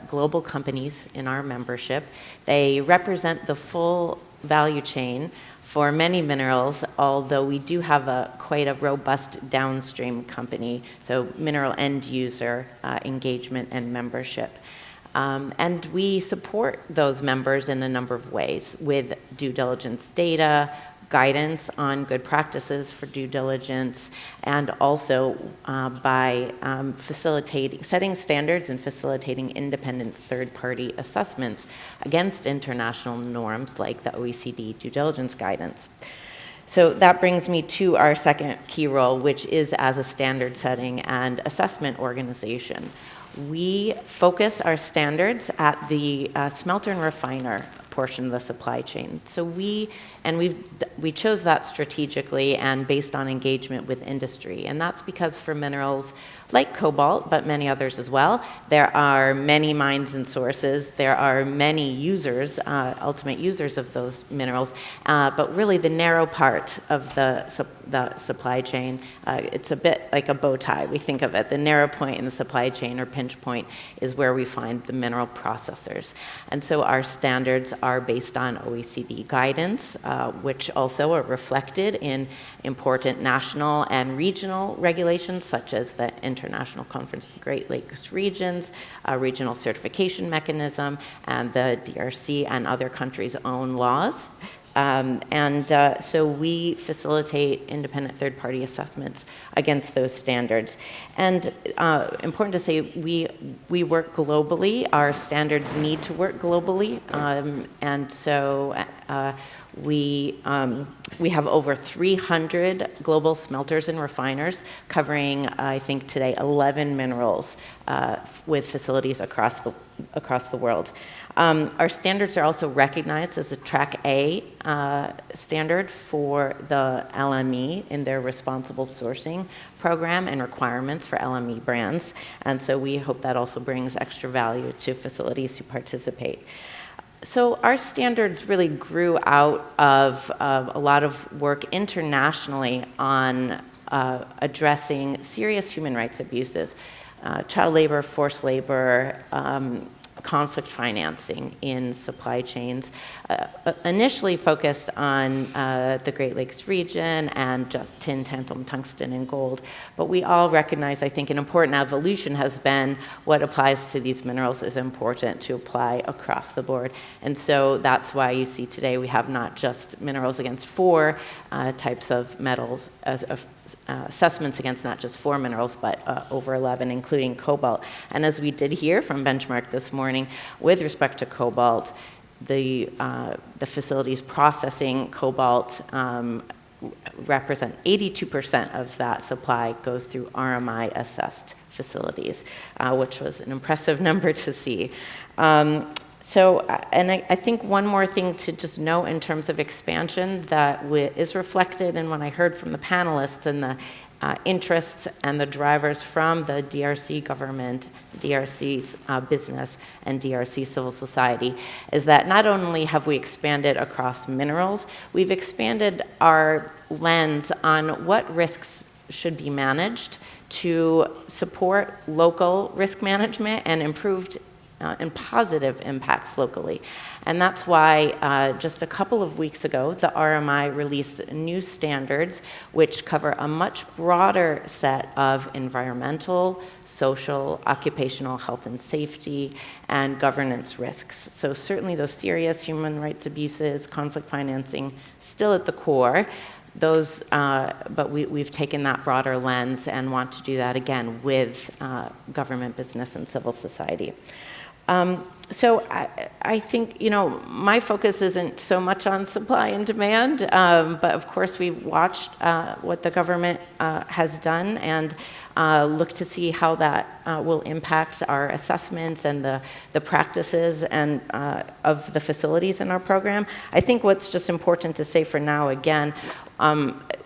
global companies in our membership. They represent the full value chain for many minerals, although we do have quite a robust downstream company, so mineral end user engagement and membership. And we support those members in a number of ways with due diligence data, guidance on good practices for due diligence, and also by setting standards and facilitating independent third-party assessments against international norms like the OECD due diligence guidance. So that brings me to our second key role, which is as a standard setting and assessment organization. We focus our standards at the smelter and refiner portion of the supply chain. So we chose that strategically and based on engagement with industry. And that's because for minerals like cobalt, but many others as well, there are many mines and sources. There are many users, ultimate users of those minerals. But really the narrow part of the supply chain, it's a bit like a bow tie. We think of it. The narrow point in the supply chain or pinch point is where we find the mineral processors. And so our standards are based on OECD guidance, which also are reflected in important national and regional regulations, such as the International Conference of the Great Lakes Regions, regional certification mechanism, and the DRC and other countries' own laws. So we facilitate independent third-party assessments against those standards. And important to say, we work globally. Our standards need to work globally. And so we have over 300 global smelters and refiners covering, I think today, 11 minerals with facilities across the world. Our standards are also recognized as a Track A standard for the LME in their responsible sourcing program and requirements for LME brands. And so we hope that also brings extra value to facilities who participate. So our standards really grew out of a lot of work internationally on addressing serious human rights abuses. child labor, forced labor, conflict financing in supply chains, initially focused on the Great Lakes region and just tin, tantalum, tungsten, and gold. But we all recognize, I think, an important evolution has been what applies to these minerals is important to apply across the board. And so that's why you see today we have not just minerals against 4 types of metals, assessments against not just 4 minerals, but over 11, including cobalt. And as we did hear from Benchmark this morning, with respect to cobalt, the facilities processing cobalt represent 82% of that supply goes through RMI-assessed facilities, which was an impressive number to see. I think one more thing to just note in terms of expansion that is reflected in what I heard from the panelists and the interests and the drivers from the DRC government, DRC's business, and DRC civil society is that not only have we expanded across minerals, we've expanded our lens on what risks should be managed to support local risk management and improved and positive impacts locally. And that's why just a couple of weeks ago, the RMI released new standards which cover a much broader set of environmental, social, occupational health and safety, and governance risks. So certainly those serious human rights abuses, conflict financing, still at the core. Those, but we've taken that broader lens and want to do that again with government, business, and civil society. So I think, my focus isn't so much on supply and demand, but of course we've watched what the government has done and look to see how that will impact our assessments and the practices and of the facilities in our program. I think what's just important to say for now, again,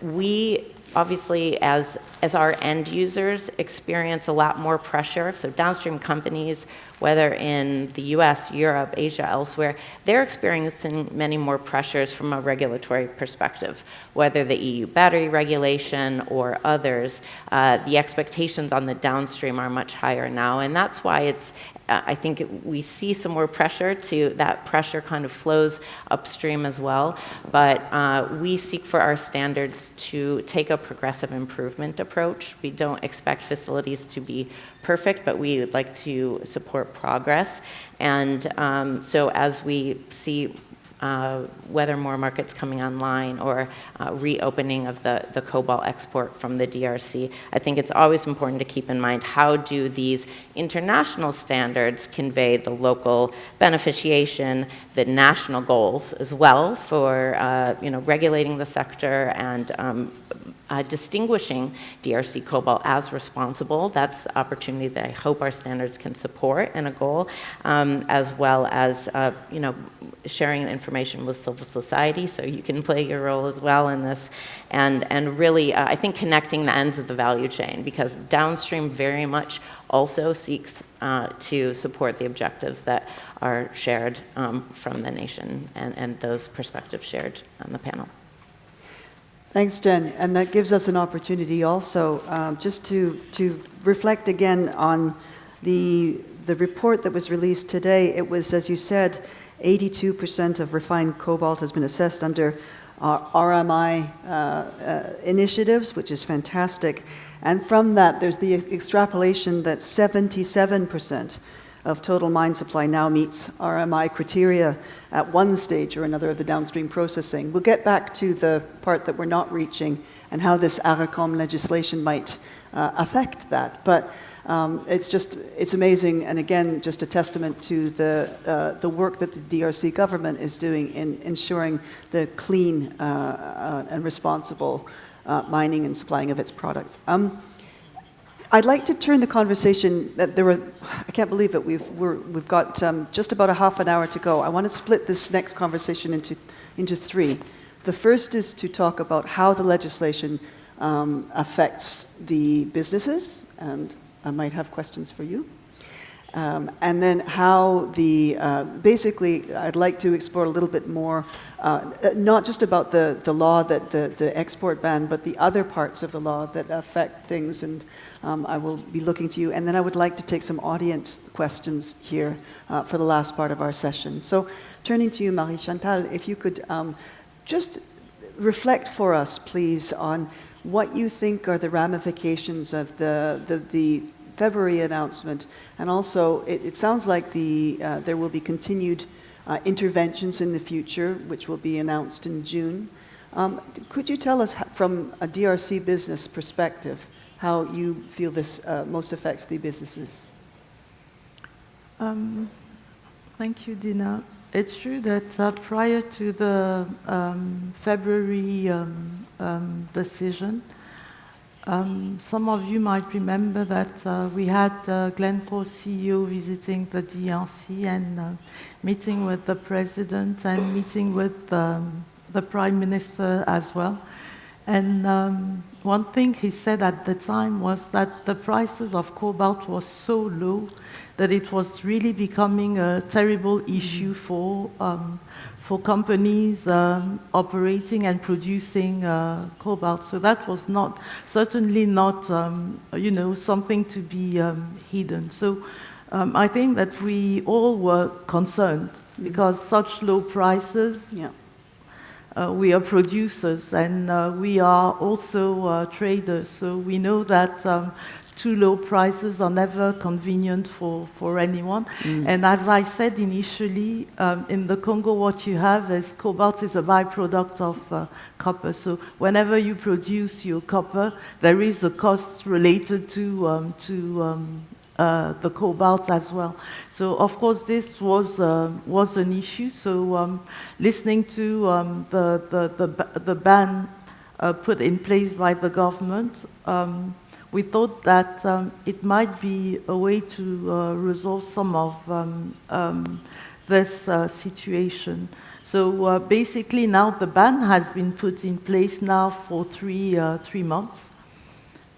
we obviously, as our end users, experience a lot more pressure. So downstream companies, whether in the US, Europe, Asia, elsewhere, they're experiencing many more pressures from a regulatory perspective, whether the EU battery regulation or others. The expectations on the downstream are much higher now, and that's why it's I think we see some more pressure that pressure kind of flows upstream as well. But we seek for our standards to take a progressive improvement approach. We don't expect facilities to be perfect, but we would like to support progress. And so as we see whether more markets coming online or reopening of the cobalt export from the DRC, I think it's always important to keep in mind how do these international standards convey the local beneficiation, the national goals as well for regulating the sector and distinguishing DRC cobalt as responsible. That's the opportunity that I hope our standards can support and a goal, as well as sharing the information with civil society, so you can play your role as well in this, and really I think connecting the ends of the value chain, because downstream very much also seeks to support the objectives that are shared from the nation and those perspectives shared on the panel. Thanks, Jen. And that gives us an opportunity also just to reflect again on the report that was released today. It was, as you said, 82% of refined cobalt has been assessed under RMI initiatives, which is fantastic. And from that, there's the extrapolation that 77% of total mine supply now meets RMI criteria at one stage or another of the downstream processing. We'll get back to the part that we're not reaching and how this ARACOM legislation might affect that. But it's amazing, and again, just a testament to the work that the DRC government is doing in ensuring the clean and responsible mining and supplying of its product. I'd like to turn the conversation, I can't believe it, we've got just about a half an hour to go. I want to split this next conversation into three. The first is to talk about how the legislation affects the businesses, and I might have questions for you. And then how basically, I'd like to explore a little bit more, not just about the law, the export ban, but the other parts of the law that affect things. And I will be looking to you. And then I would like to take some audience questions here for the last part of our session. So turning to you, Marie-Chantal, if you could just reflect for us, please, on what you think are the ramifications of the February announcement, and also it sounds like there will be continued interventions in the future, which will be announced in June. Could you tell us from a DRC business perspective how you feel this most affects the businesses? Thank you, Dina. It's true that prior to the February decision, some of you might remember that we had Glencore CEO visiting the DRC and meeting with the president and meeting with the prime minister as well. And one thing he said at the time was that the prices of cobalt was so low that it was really becoming a terrible issue for companies operating and producing cobalt. So that was certainly not something to be hidden. So I think that we all were concerned because such low prices. Yeah. We are producers and we are also traders. So we know that too low prices are never convenient for anyone. And as I said initially, in the Congo, what you have is cobalt is a byproduct of copper. So whenever you produce your copper, there is a cost related to the cobalt as well. So of course this was an issue. So listening to the ban put in place by the government, we thought that it might be a way to resolve some of this situation. So basically now the ban has been put in place now for 3 months.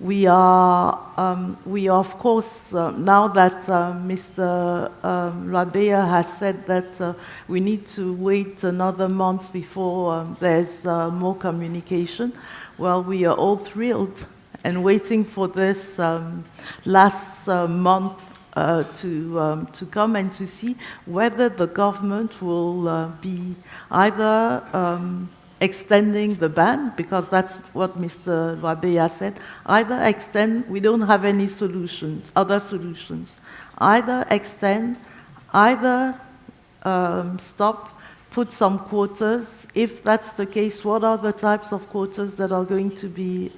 We are of course, now that Mr. Rabea has said that we need to wait another month before there's more communication, well, we are all thrilled and waiting for this last month to come and to see whether the government will be either extending the ban, because that's what Mr. Rabea said, either extend, we don't have any solutions, other solutions, either extend, either stop, put some quotas. If that's the case, what are the types of quotas that are going to be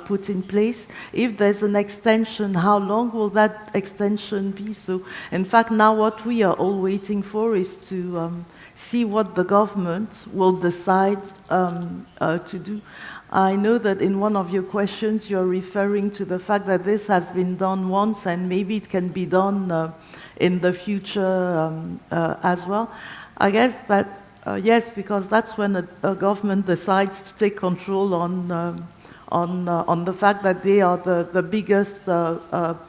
put in place? If there's an extension, how long will that extension be? So, in fact, now what we are all waiting for is to see what the government will decide to do. I know that in one of your questions you're referring to the fact that this has been done once and maybe it can be done in the future as well. I guess that, yes, because that's when a government decides to take control on the fact that they are the biggest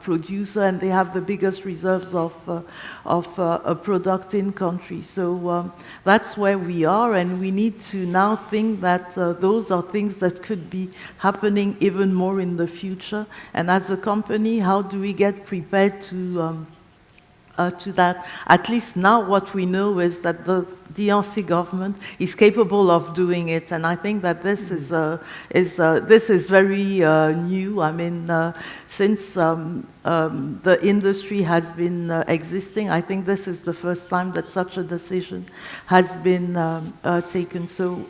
producer and they have the biggest reserves of a product in country. So that's where we are, and we need to now think that those are things that could be happening even more in the future. And as a company, how do we get prepared to that? At least now what we know is that the DRC government is capable of doing it, and I think that this is very new. I mean, since the industry has been existing, I think this is the first time that such a decision has been taken. So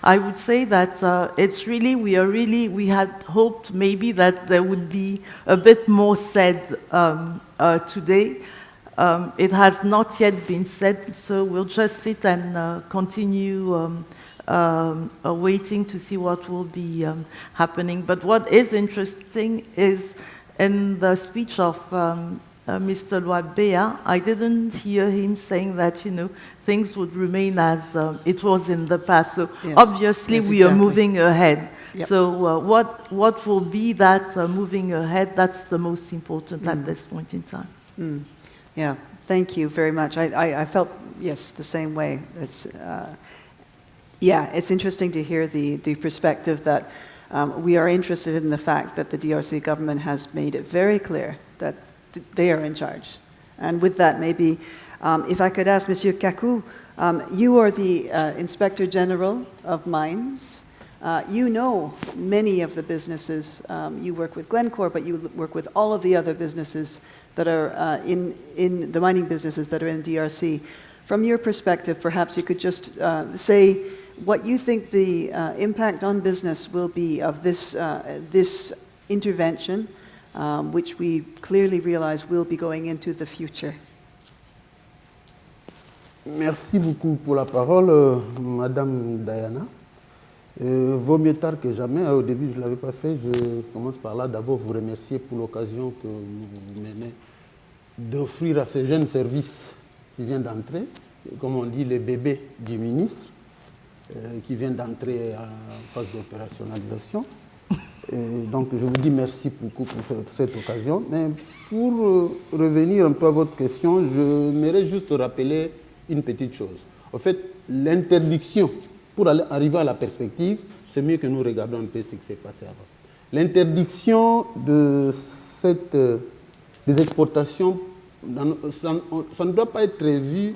I would say that it's really, we had hoped maybe that there would be a bit more said today. It has not yet been said, so we'll just sit and continue waiting to see what will be happening. But what is interesting is in the speech of Mr. Luabea, I didn't hear him saying that, things would remain as it was in the past. So Yes. obviously Yes, we are exactly. moving ahead. Yep. So what will be that moving ahead? That's the most important at this point in time. Yeah, thank you very much. I felt, yes, the same way. It's, it's interesting to hear the perspective that we are interested in the fact that the DRC government has made it very clear that they are in charge. And with that, maybe, if I could ask Monsieur Kakou, you are the Inspector General of Mines. You know many of the businesses. You work with Glencore, but you work with all of the other businesses that are in the mining businesses that are in DRC. From your perspective, perhaps you could just say what you think the impact on business will be of this intervention, which we clearly realize will be going into the future. Merci beaucoup pour la parole, Madame Diana. Vaut mieux tard que jamais. Au début, je ne l'avais pas fait. Je commence par là. D'abord, vous remercier pour l'occasion que vous menez d'offrir à ces jeunes services qui viennent d'entrer, comme on dit, les bébés du ministre, qui viennent d'entrer en phase d'opérationnalisation. Donc, je vous dis merci beaucoup pour cette occasion. Mais pour revenir un peu à votre question, je m'aimerais juste rappeler une petite chose. En fait, l'interdiction, pour arriver à la perspective, c'est mieux que nous regardions un peu ce qui s'est passé avant. L'interdiction des exportations, ça ne doit pas être vu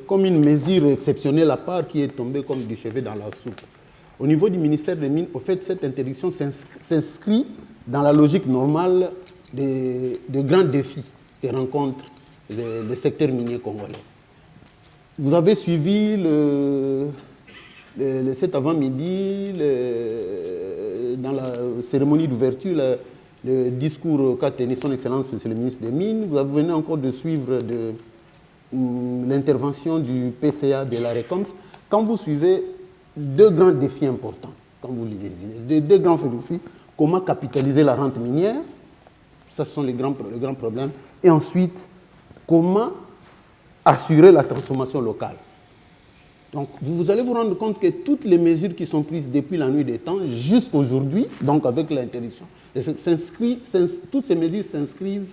comme une mesure exceptionnelle à part qui est tombée comme du cheveu dans la soupe. Au niveau du ministère des Mines, au fait, cette interdiction s'inscrit dans la logique normale des grands défis que rencontre le secteur minier congolais. Vous avez suivi cet avant-midi, dans la cérémonie d'ouverture, le discours qu'a tenu son Excellence, Monsieur le ministre des Mines. Vous venez encore de suivre l'intervention du PCA de la RECOMS. Quand vous suivez deux grands défis importants, quand vous lisez, deux grands défis, comment capitaliser la rente minière, ça ce sont les grands problèmes, et ensuite, comment assurer la transformation locale. Donc, vous allez vous rendre compte que toutes les mesures qui sont prises depuis la nuit des temps jusqu'à aujourd'hui, donc avec l'interdiction, toutes ces mesures s'inscrivent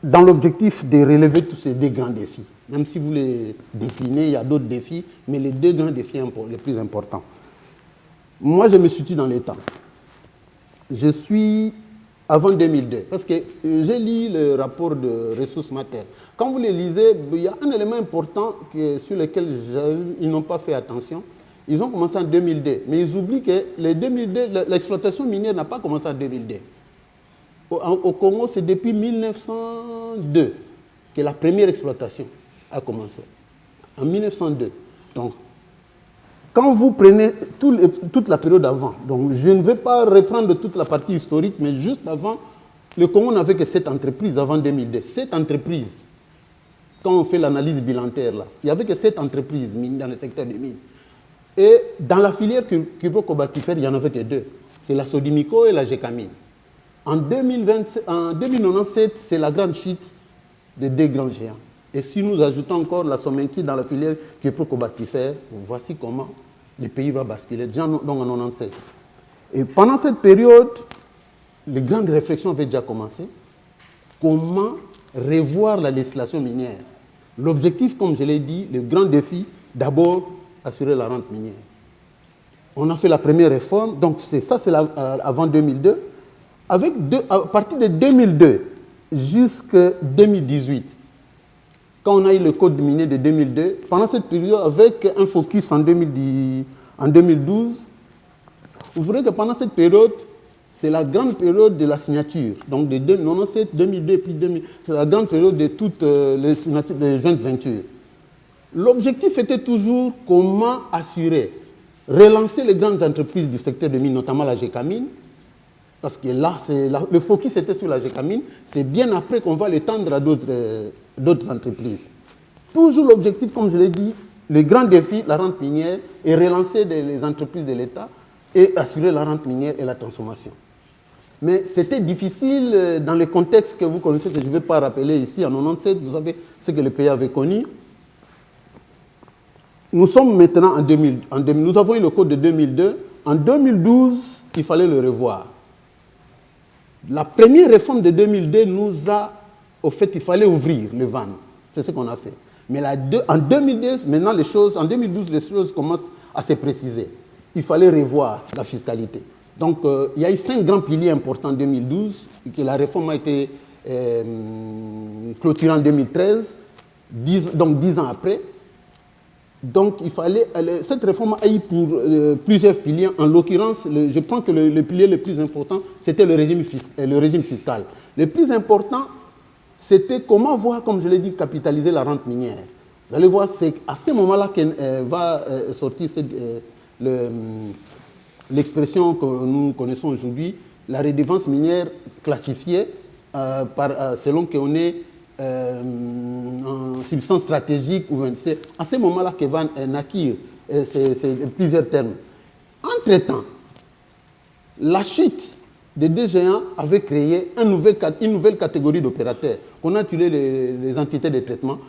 dans l'objectif de relever tous ces deux grands défis. Même si vous les déclinez, il y a d'autres défis, mais les deux grands défis les plus importants. Moi, je me situe dans les temps. Je suis avant 2002, parce que j'ai lu le rapport de Ressources Mater. Quand vous les lisez, il y a un élément important sur lequel ils n'ont pas fait attention. Ils ont commencé en 2002, mais ils oublient que l'exploitation minière n'a pas commencé en 2002. Au Congo, c'est depuis 1902 que la première exploitation a commencé. En 1902. Donc, quand vous prenez toute la période avant, donc je ne vais pas reprendre toute la partie historique, mais juste avant, le Congo n'avait que 7 entreprises avant 2002. 7 entreprises. Quand on fait l'analyse bilantaire, là, il n'y avait que 7 entreprises dans le secteur des mines. Et dans la filière cuprocobaltifère, il n'y en avait que 2. C'est la Sodimico et la Gécamine. En 2097, c'est la grande chute des deux grands géants. Et si nous ajoutons encore la Somenki dans la filière cuprocobaltifère, voici comment le pays va basculer, déjà donc en 97. Et pendant cette période, les grandes réflexions avaient déjà commencé. Comment revoir la législation minière? L'objectif, comme je l'ai dit, le grand défi, d'abord, assurer la rente minière. On a fait la première réforme, donc c'est avant 2002. À partir de 2002 jusqu'à 2018, quand on a eu le code minier de 2002, pendant cette période, avec un focus en 2012, vous verrez que pendant cette période, c'est la grande période de la signature. Donc de 1997, 2002 et puis 2000, c'est la grande période de toutes les signatures des joint ventures. L'objectif était toujours comment assurer, relancer les grandes entreprises du secteur de mines, notamment la Gécamine, parce que là, le focus était sur la Gécamine, c'est bien après qu'on va l'étendre à d'autres entreprises. Toujours l'objectif, comme je l'ai dit, le grand défi, la rente minière, et relancer les entreprises de l'État et assurer la rente minière et la transformation. Mais c'était difficile dans le contexte que vous connaissez, que je ne vais pas rappeler ici. En 1997, vous savez ce que le pays avait connu. Nous sommes maintenant en 2000. Nous avons eu le code de 2002. En 2012, il fallait le revoir. La première réforme de 2002 nous a, au fait, il fallait ouvrir le VAN. C'est ce qu'on a fait. Mais en 2012, maintenant en 2012, les choses commencent à se préciser. Il fallait revoir la fiscalité. Donc, il y a eu 5 grands piliers importants en 2012, et que la réforme a été clôturée en 2013, donc 10 ans après. Donc, cette réforme a eu pour plusieurs piliers. En l'occurrence, je pense que le pilier le plus important, c'était le régime fiscal. Le plus important, c'était comment voir, comme je l'ai dit, capitaliser la rente minière. Vous allez voir, c'est à ce moment-là qu'elle va sortir l'expression que nous connaissons aujourd'hui, la redevance minière classifiée selon qu'on est en substance stratégique. C'est à ce moment-là que va naquir plusieurs termes. Entre-temps, la chute des deux géants avait créé une nouvelle catégorie d'opérateurs qu'on a appelé les entités de traitement.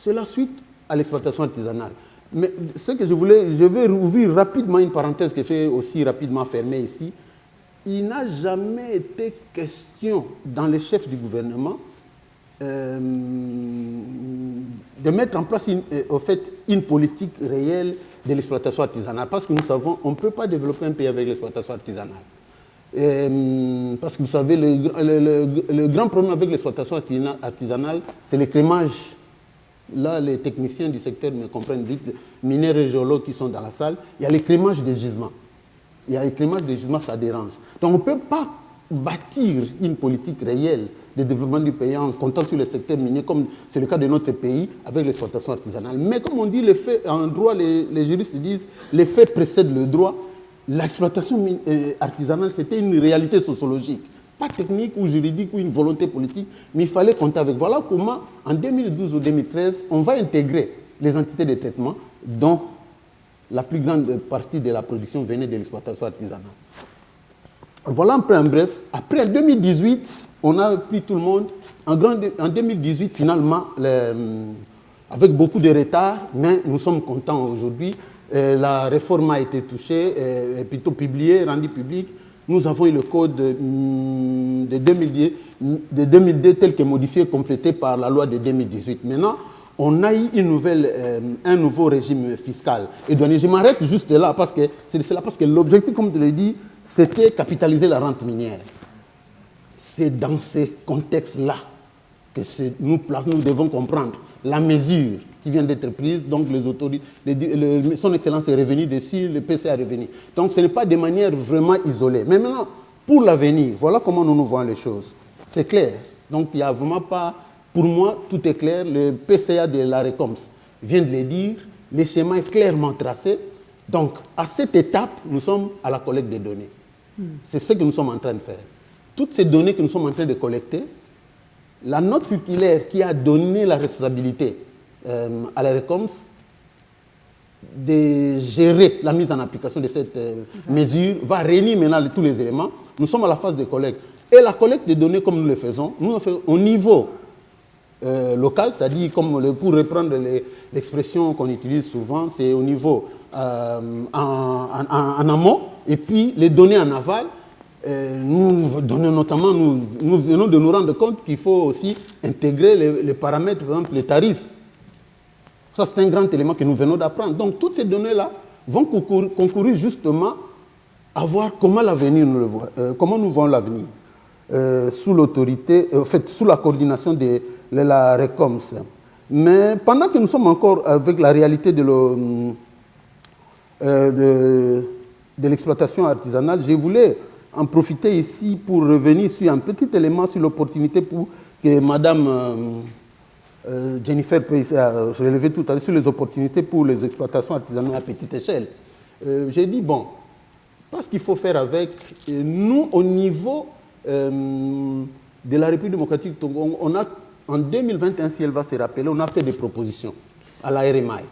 C'est la suite à l'exploitation artisanale. Mais ce que je vais rouvrir rapidement une parenthèse que je vais aussi rapidement fermer ici. Il n'a jamais été question dans les chefs du gouvernement de mettre en place une politique réelle de l'exploitation artisanale. Parce que nous savons, on ne peut pas développer un pays avec l'exploitation artisanale. Parce que vous savez, le grand problème avec l'exploitation artisanale, c'est le crémage. Là, les techniciens du secteur me comprennent vite, mineurs et géologues qui sont dans la salle, il y a le crémage des gisements. Il y a le crémage des gisements, ça dérange. Donc on ne peut pas bâtir une politique réelle de développement du pays en comptant sur le secteur minier, comme c'est le cas de notre pays, avec l'exploitation artisanale. Mais comme on dit, en droit, les juristes disent, les faits précèdent le droit. L'exploitation artisanale, c'était une réalité sociologique. Pas technique ou juridique ou une volonté politique, mais il fallait compter avec. Voilà comment, en 2012 ou 2013, on va intégrer les entités de traitement dont la plus grande partie de la production venait de l'exploitation artisanale. Voilà un peu en bref. Après, en 2018, on a pris tout le monde. En 2018, finalement, avec beaucoup de retard, mais nous sommes contents aujourd'hui. La réforme a été touchée, plutôt publiée, rendue publique. Nous avons eu le code de 2002 tel que modifié, complété par la loi de 2018. Maintenant, on a eu un nouveau régime fiscal et douanier. Je m'arrête juste là parce que l'objectif, comme je l'ai dit, c'était capitaliser la rente minière. C'est dans ces contextes-là que nous devons comprendre la mesure qui vient d'être prise, donc les autorités, son Excellence est revenu dessus, le PC est revenu. Donc ce n'est pas de manière vraiment isolée. Mais maintenant, pour l'avenir, voilà comment nous voyons les choses. C'est clair. Donc il n'y a vraiment pas, pour moi, tout est clair. Le PCA de la RECOMS vient de le dire, le schéma est clairement tracé. Donc à cette étape, nous sommes à la collecte des données. C'est ce que nous sommes en train de faire. Toutes ces données que nous sommes en train de collecter, la note circulaire qui a donné la responsabilité à la RECOMS de gérer la mise en application de cette mesure va réunir maintenant tous les éléments. Nous sommes à la phase de collecte. Et la collecte des données, comme nous le faisons, nous le faisons au niveau local, c'est-à-dire, pour reprendre l'expression qu'on utilise souvent, c'est au niveau en amont, et puis les données en aval. Nous venons de nous rendre compte qu'il faut aussi intégrer les paramètres, par exemple les tarifs. Ça, c'est un grand élément que nous venons d'apprendre. Donc, toutes ces données-là vont concourir justement à voir comment comment nous voyons l'avenir, sous l'autorité, sous la coordination de la RECOMS. Mais pendant que nous sommes encore avec la réalité de l'exploitation artisanale, je voulais en profiter ici pour revenir sur un petit élément sur l'opportunité que Madame Jennifer puisse relever tout à l'heure sur les opportunités pour les exploitations artisanales à petite échelle. J'ai dit, bon, parce qu'il faut faire avec, nous, au niveau de la République démocratique du Togo, on a, en 2021, si elle va se rappeler, on a fait des propositions à la RMI.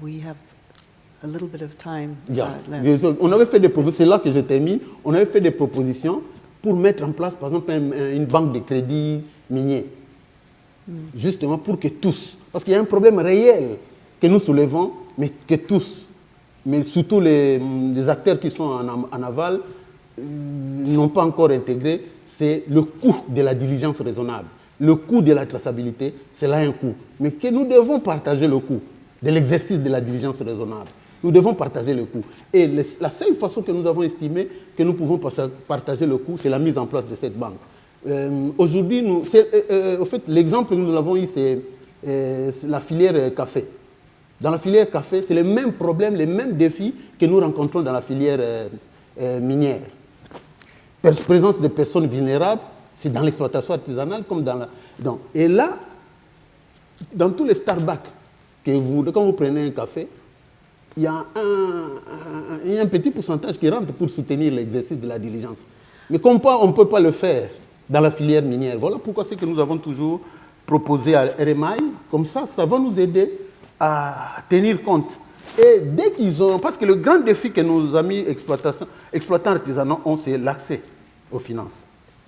We have a little bit of time Yeah. left. On avait fait des propositions, c'est là que je termine, on avait fait des propositions pour mettre en place, par exemple, une banque de crédit minier. Justement pour que tous, parce qu'il y a un problème réel que nous soulevons, mais que tous, mais surtout les acteurs qui sont en aval, n'ont pas encore intégré, c'est le coût de la diligence raisonnable. Le coût de la traçabilité, c'est là un coût. Mais que nous devons partager le coût de l'exercice de la diligence raisonnable. Nous devons partager le coût. Et la seule façon que nous avons estimé que nous pouvons partager le coût, c'est la mise en place de cette banque. Aujourd'hui, au fait, l'exemple que nous avons eu, c'est la filière café. Dans la filière café, c'est les mêmes problèmes, les mêmes défis que nous rencontrons dans la filière minière. Présence de personnes vulnérables, c'est dans l'exploitation artisanale comme dans la... Et là, dans tous les Starbucks, quand vous prenez un café, il y a un petit pourcentage qui rentre pour soutenir l'exercice de la diligence. Mais comme on ne peut pas le faire dans la filière minière, voilà pourquoi c'est que nous avons toujours proposé à RMI, comme ça va nous aider à tenir compte. Et dès qu'ils ont... Parce que le grand défi que nos amis exploitants artisanaux ont, c'est l'accès aux finances.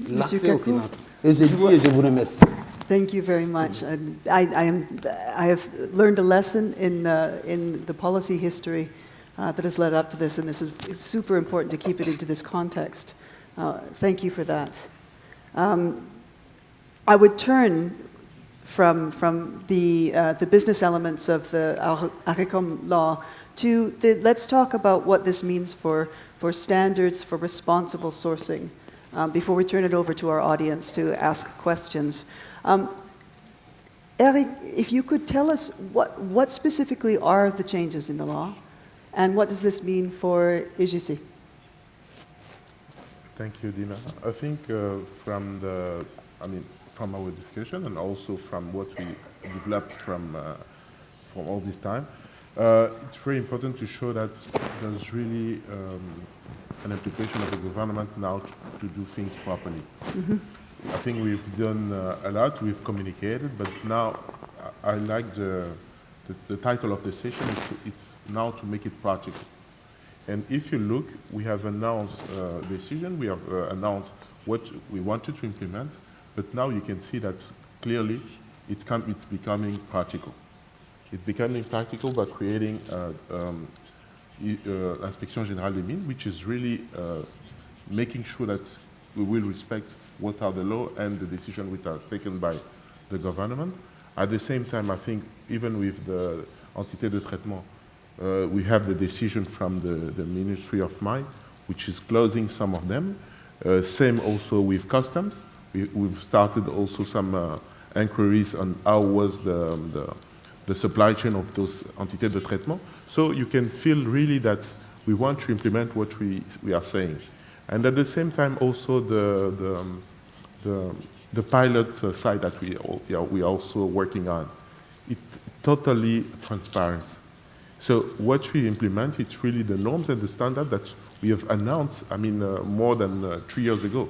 L'accès aux finances. Et je dis et je vous remercie. Thank you very much. I have learned a lesson in the policy history that has led up to this, and it's super important to keep it into this context. Thank you for that. I would turn from the business elements of the ARECOM law to let's talk about what this means for standards for responsible sourcing before we turn it over to our audience to ask questions. Eric, if you could tell us what specifically are the changes in the law, and what does this mean for EGC? Thank you, Dina. I think from our discussion and also from what we developed from all this time, it's very important to show that there's really an implication of the government now to do things properly. Mm-hmm. I think we've done a lot, we've communicated, but now I like the title of the session, it's now to make it practical. And if you look, we have announced decision, we have announced what we wanted to implement, but now you can see that clearly it's becoming practical. It's becoming practical by creating Inspection Générale des Mines, which is really making sure that we will respect what are the law and the decisions which are taken by the government. At the same time, I think even with the entité de traitement, we have the decision from the Ministry of Mines, which is closing some of them. Same also with customs. We've started also some inquiries on how was the supply chain of those entités de traitement. So you can feel really that we want to implement what we are saying. And at the same time also the pilot side that we are also working on. It's totally transparent. So what we implement, it's really the norms and the standard that we have announced, more than 3 years ago.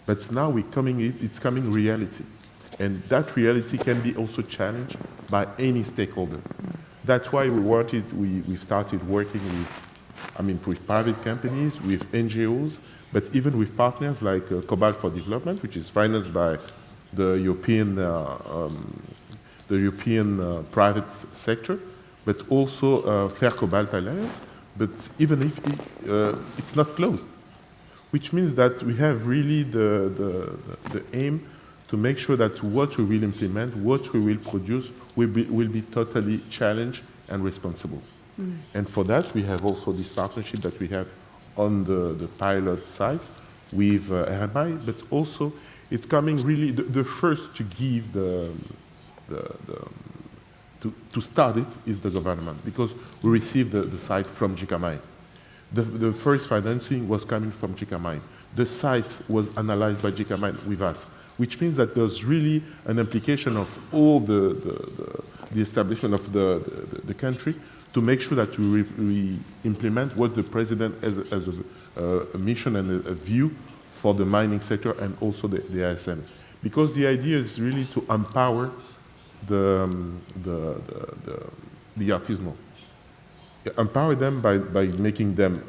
But now it's coming reality. And that reality can be also challenged by any stakeholder. That's why we started working with private companies, with NGOs, but even with partners like Cobalt for Development, which is financed by the European private sector, but also Fair Cobalt Alliance, but even if it's not closed, which means that we have really the aim to make sure that what we will implement, what we will produce, will be totally challenged and responsible. Mm. And for that, we have also this partnership that we have on the pilot side with RMI, but also it's coming really the first to give to start it is the government, because we received the site from Jicamine. The first financing was coming from Jicamine. The site was analyzed by Jicamine with us, which means that there's really an implication of all the establishment of the country to make sure that we implement what the president has as a mission and a view for the mining sector and also the ISM. Because the idea is really to empower the artisanal. Empower them by making them,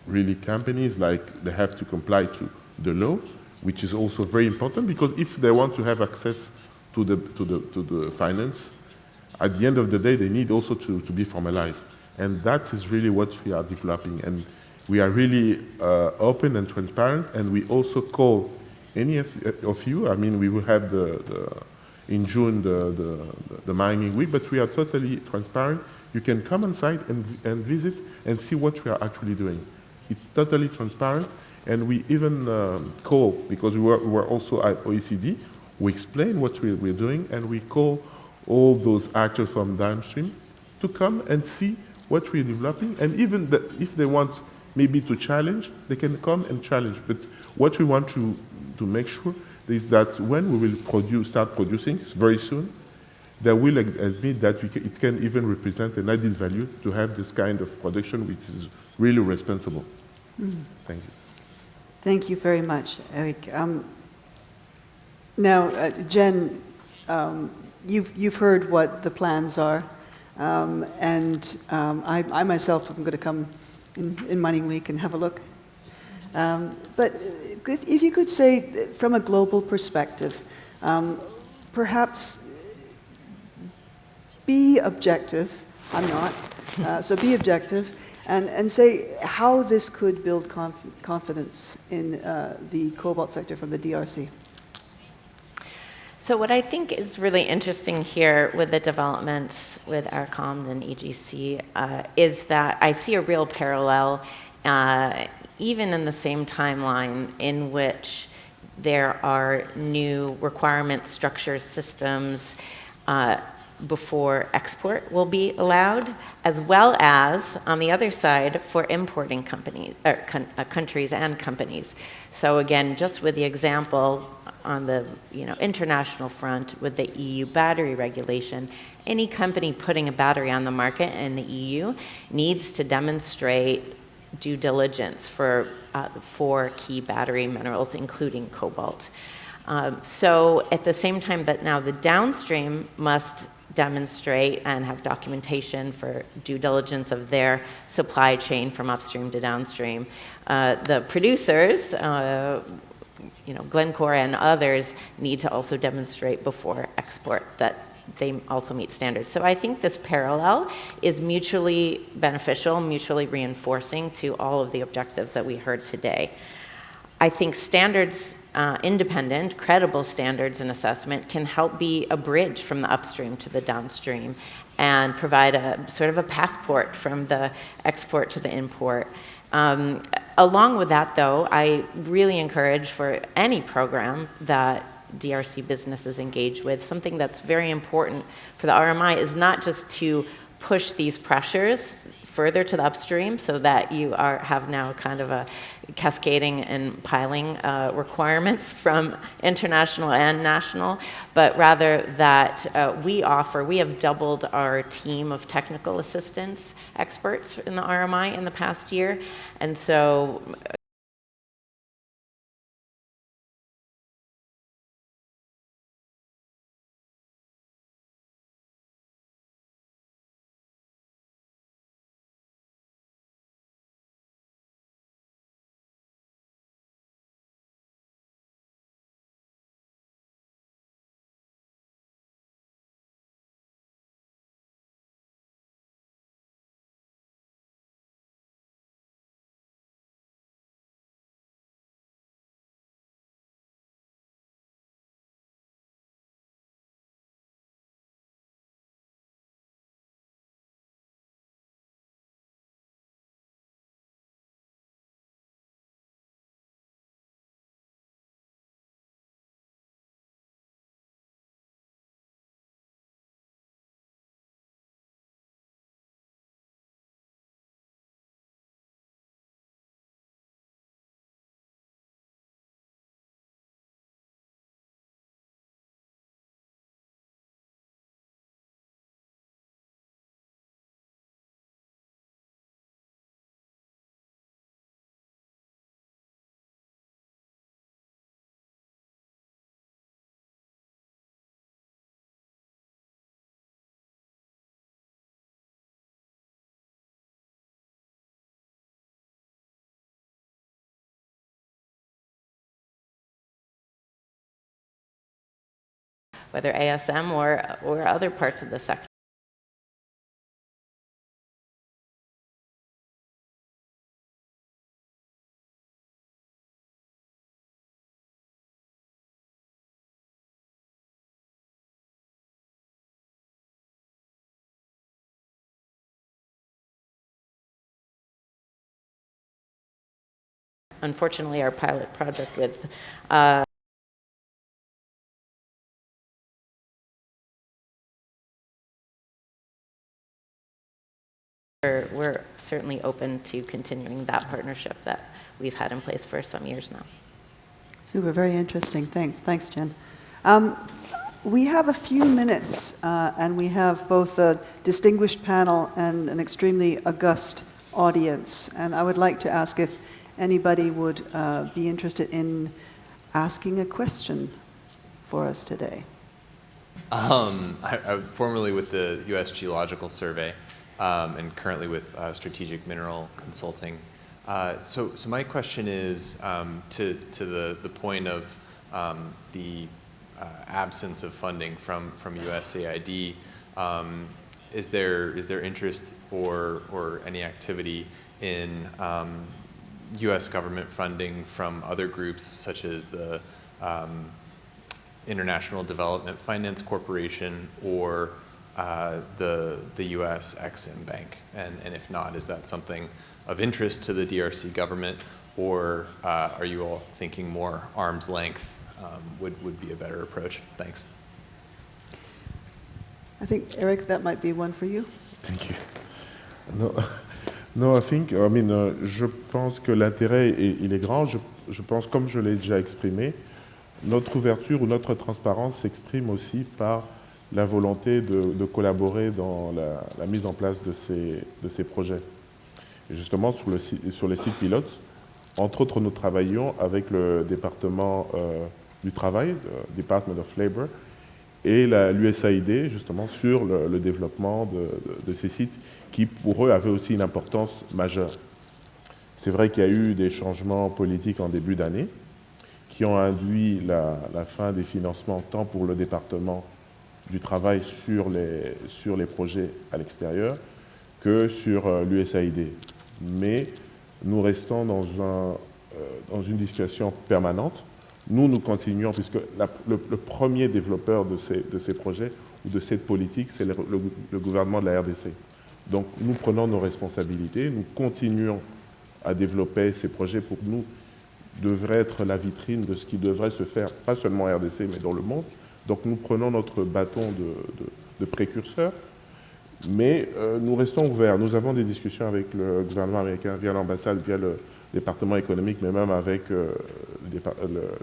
really companies, like they have to comply to the law, which is also very important, because if they want to have access to the finance, at the end of the day, they need also to be formalized. And that is really what we are developing. And we are really open and transparent, and we also call any of you. I mean, we will have in June the mining week, but we are totally transparent. You can come on site and visit and see what we are actually doing. It's totally transparent, and we even call, because we were also at OECD, we explain what we're doing, and we call all those actors from downstream to come and see what we're developing, and even if they want maybe to challenge, they can come and challenge. But what we want to make sure is that when we will start producing very soon, there will admit that it can even represent an added value to have this kind of production, which is really responsible. Thank you. Thank you very much, Eric. Now, Jen, you've heard what the plans are, and I myself am going to come in Mining Week and have a look. But if you could say, from a global perspective, perhaps be objective. I'm not. So be objective and say how this could build confidence in the cobalt sector from the DRC. So what I think is really interesting here with the developments with ARCOM and EGC is that I see a real parallel, even in the same timeline, in which there are new requirements, structures, systems before export will be allowed, as well as, on the other side, for importing companies, countries and companies. So again, just with the example on the international front with the EU battery regulation, any company putting a battery on the market in the EU needs to demonstrate due diligence for key battery minerals, including cobalt. So at the same time that now the downstream must demonstrate and have documentation for due diligence of their supply chain from upstream to downstream, the producers, Glencore and others, need to also demonstrate before export that they also meet standards. So I think this parallel is mutually beneficial, mutually reinforcing to all of the objectives that we heard today. I think standards, independent, credible standards and assessment can help be a bridge from the upstream to the downstream and provide a sort of a passport from the export to the import. Along with that, though, I really encourage for any program that DRC businesses engage with, something that's very important for the RMI is not just to push these pressures further to the upstream so that you have now kind of a cascading and piling requirements from international and national, but rather that we have doubled our team of technical assistance experts in the RMI in the past year. And so whether ASM or other parts of the sector. Unfortunately, our pilot project with we're certainly open to continuing that partnership that we've had in place for some years now. Super, very interesting. Thanks, Jen. We have a few minutes, and we have both a distinguished panel and an extremely august audience. And I would like to ask if anybody would be interested in asking a question for us today. I'm formerly with the U.S. Geological Survey and currently with Strategic Mineral Consulting. So my question is to the point of the absence of funding from USAID. Is there interest or any activity in U.S. government funding from other groups such as the International Development Finance Corporation or the U.S. Exim Bank? And if not, is that something of interest to the DRC government, or are you all thinking more arm's length would be a better approach? Thanks. I think, Eric, that might be one for you. Thank you. No, I think, je pense que l'intérêt, il est grand. Je pense, comme je l'ai déjà exprimé, notre ouverture ou notre transparence s'exprime aussi par la volonté de collaborer dans la mise en place de ces projets. Et justement, sur les sites pilotes, entre autres, nous travaillons avec le département du travail, le Department of Labor, et l'USAID, justement, sur le développement de ces sites qui, pour eux, avaient aussi une importance majeure. C'est vrai qu'il y a eu des changements politiques en début d'année qui ont induit la fin des financements tant pour le département du travail sur les projets à l'extérieur que sur l'USAID. Mais nous restons dans une discussion permanente. Nous continuons, puisque le premier développeur de ces projets ou de cette politique, c'est le gouvernement de la RDC. Donc nous prenons nos responsabilités, nous continuons à développer ces projets pour nous devrait être la vitrine de ce qui devrait se faire, pas seulement en RDC, mais dans le monde. Donc nous prenons notre bâton de précurseur, mais nous restons ouverts. Nous avons des discussions avec le gouvernement américain via l'ambassade, via le département économique, mais même avec le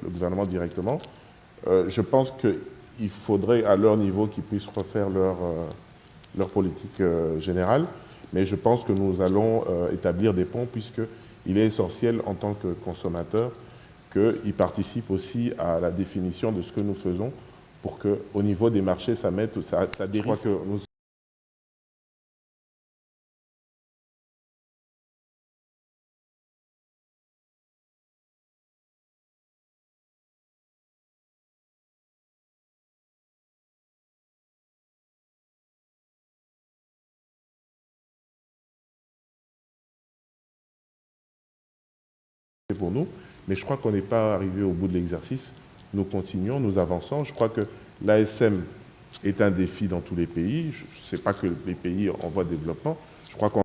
gouvernement directement. Je pense qu'il faudrait, à leur niveau, qu'ils puissent refaire leur politique générale, mais je pense que nous allons établir des ponts, puisqu'il est essentiel en tant que consommateur qu'ils participent aussi à la définition de ce que nous faisons pour qu'au niveau des marchés, ça dérive. Pour nous, mais je crois qu'on n'est pas arrivé au bout de l'exercice. Nous continuons, nous avançons. Je crois que l'ASM est un défi dans tous les pays. Je ne sais pas que les pays en voie de développement. Je crois qu'on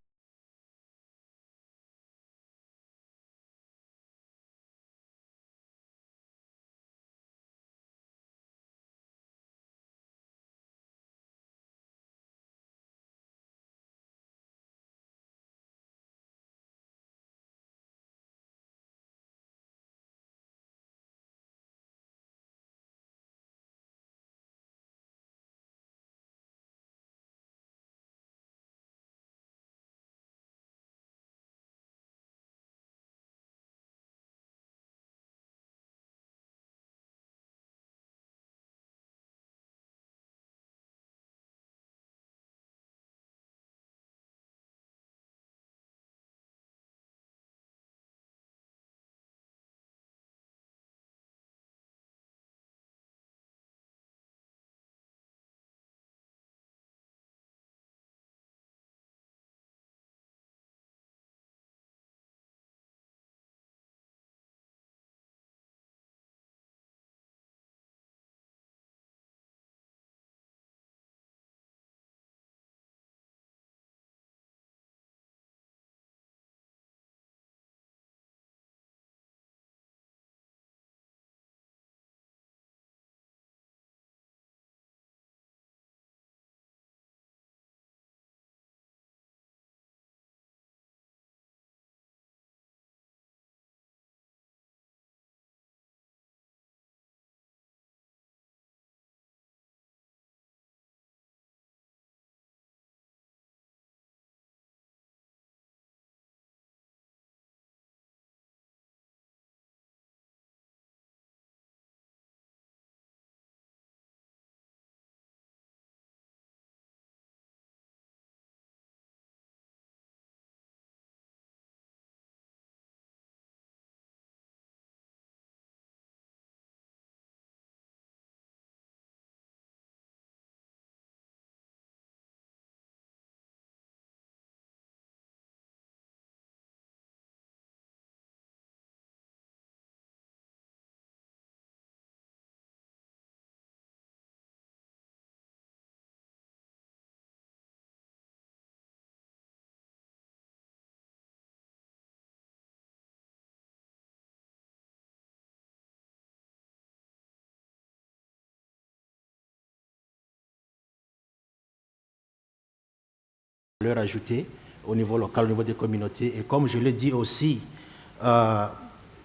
valeur ajoutée au niveau local, au niveau des communautés. Et comme je l'ai dit aussi,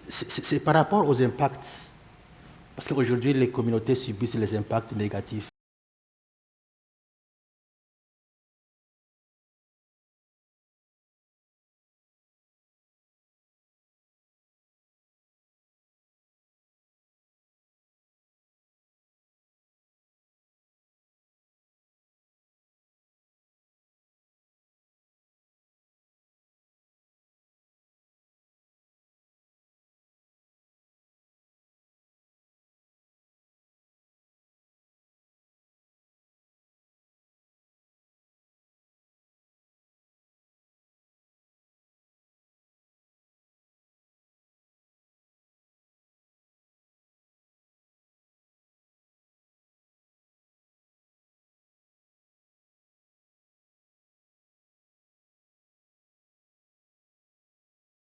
c'est par rapport aux impacts. Parce qu'aujourd'hui, les communautés subissent les impacts négatifs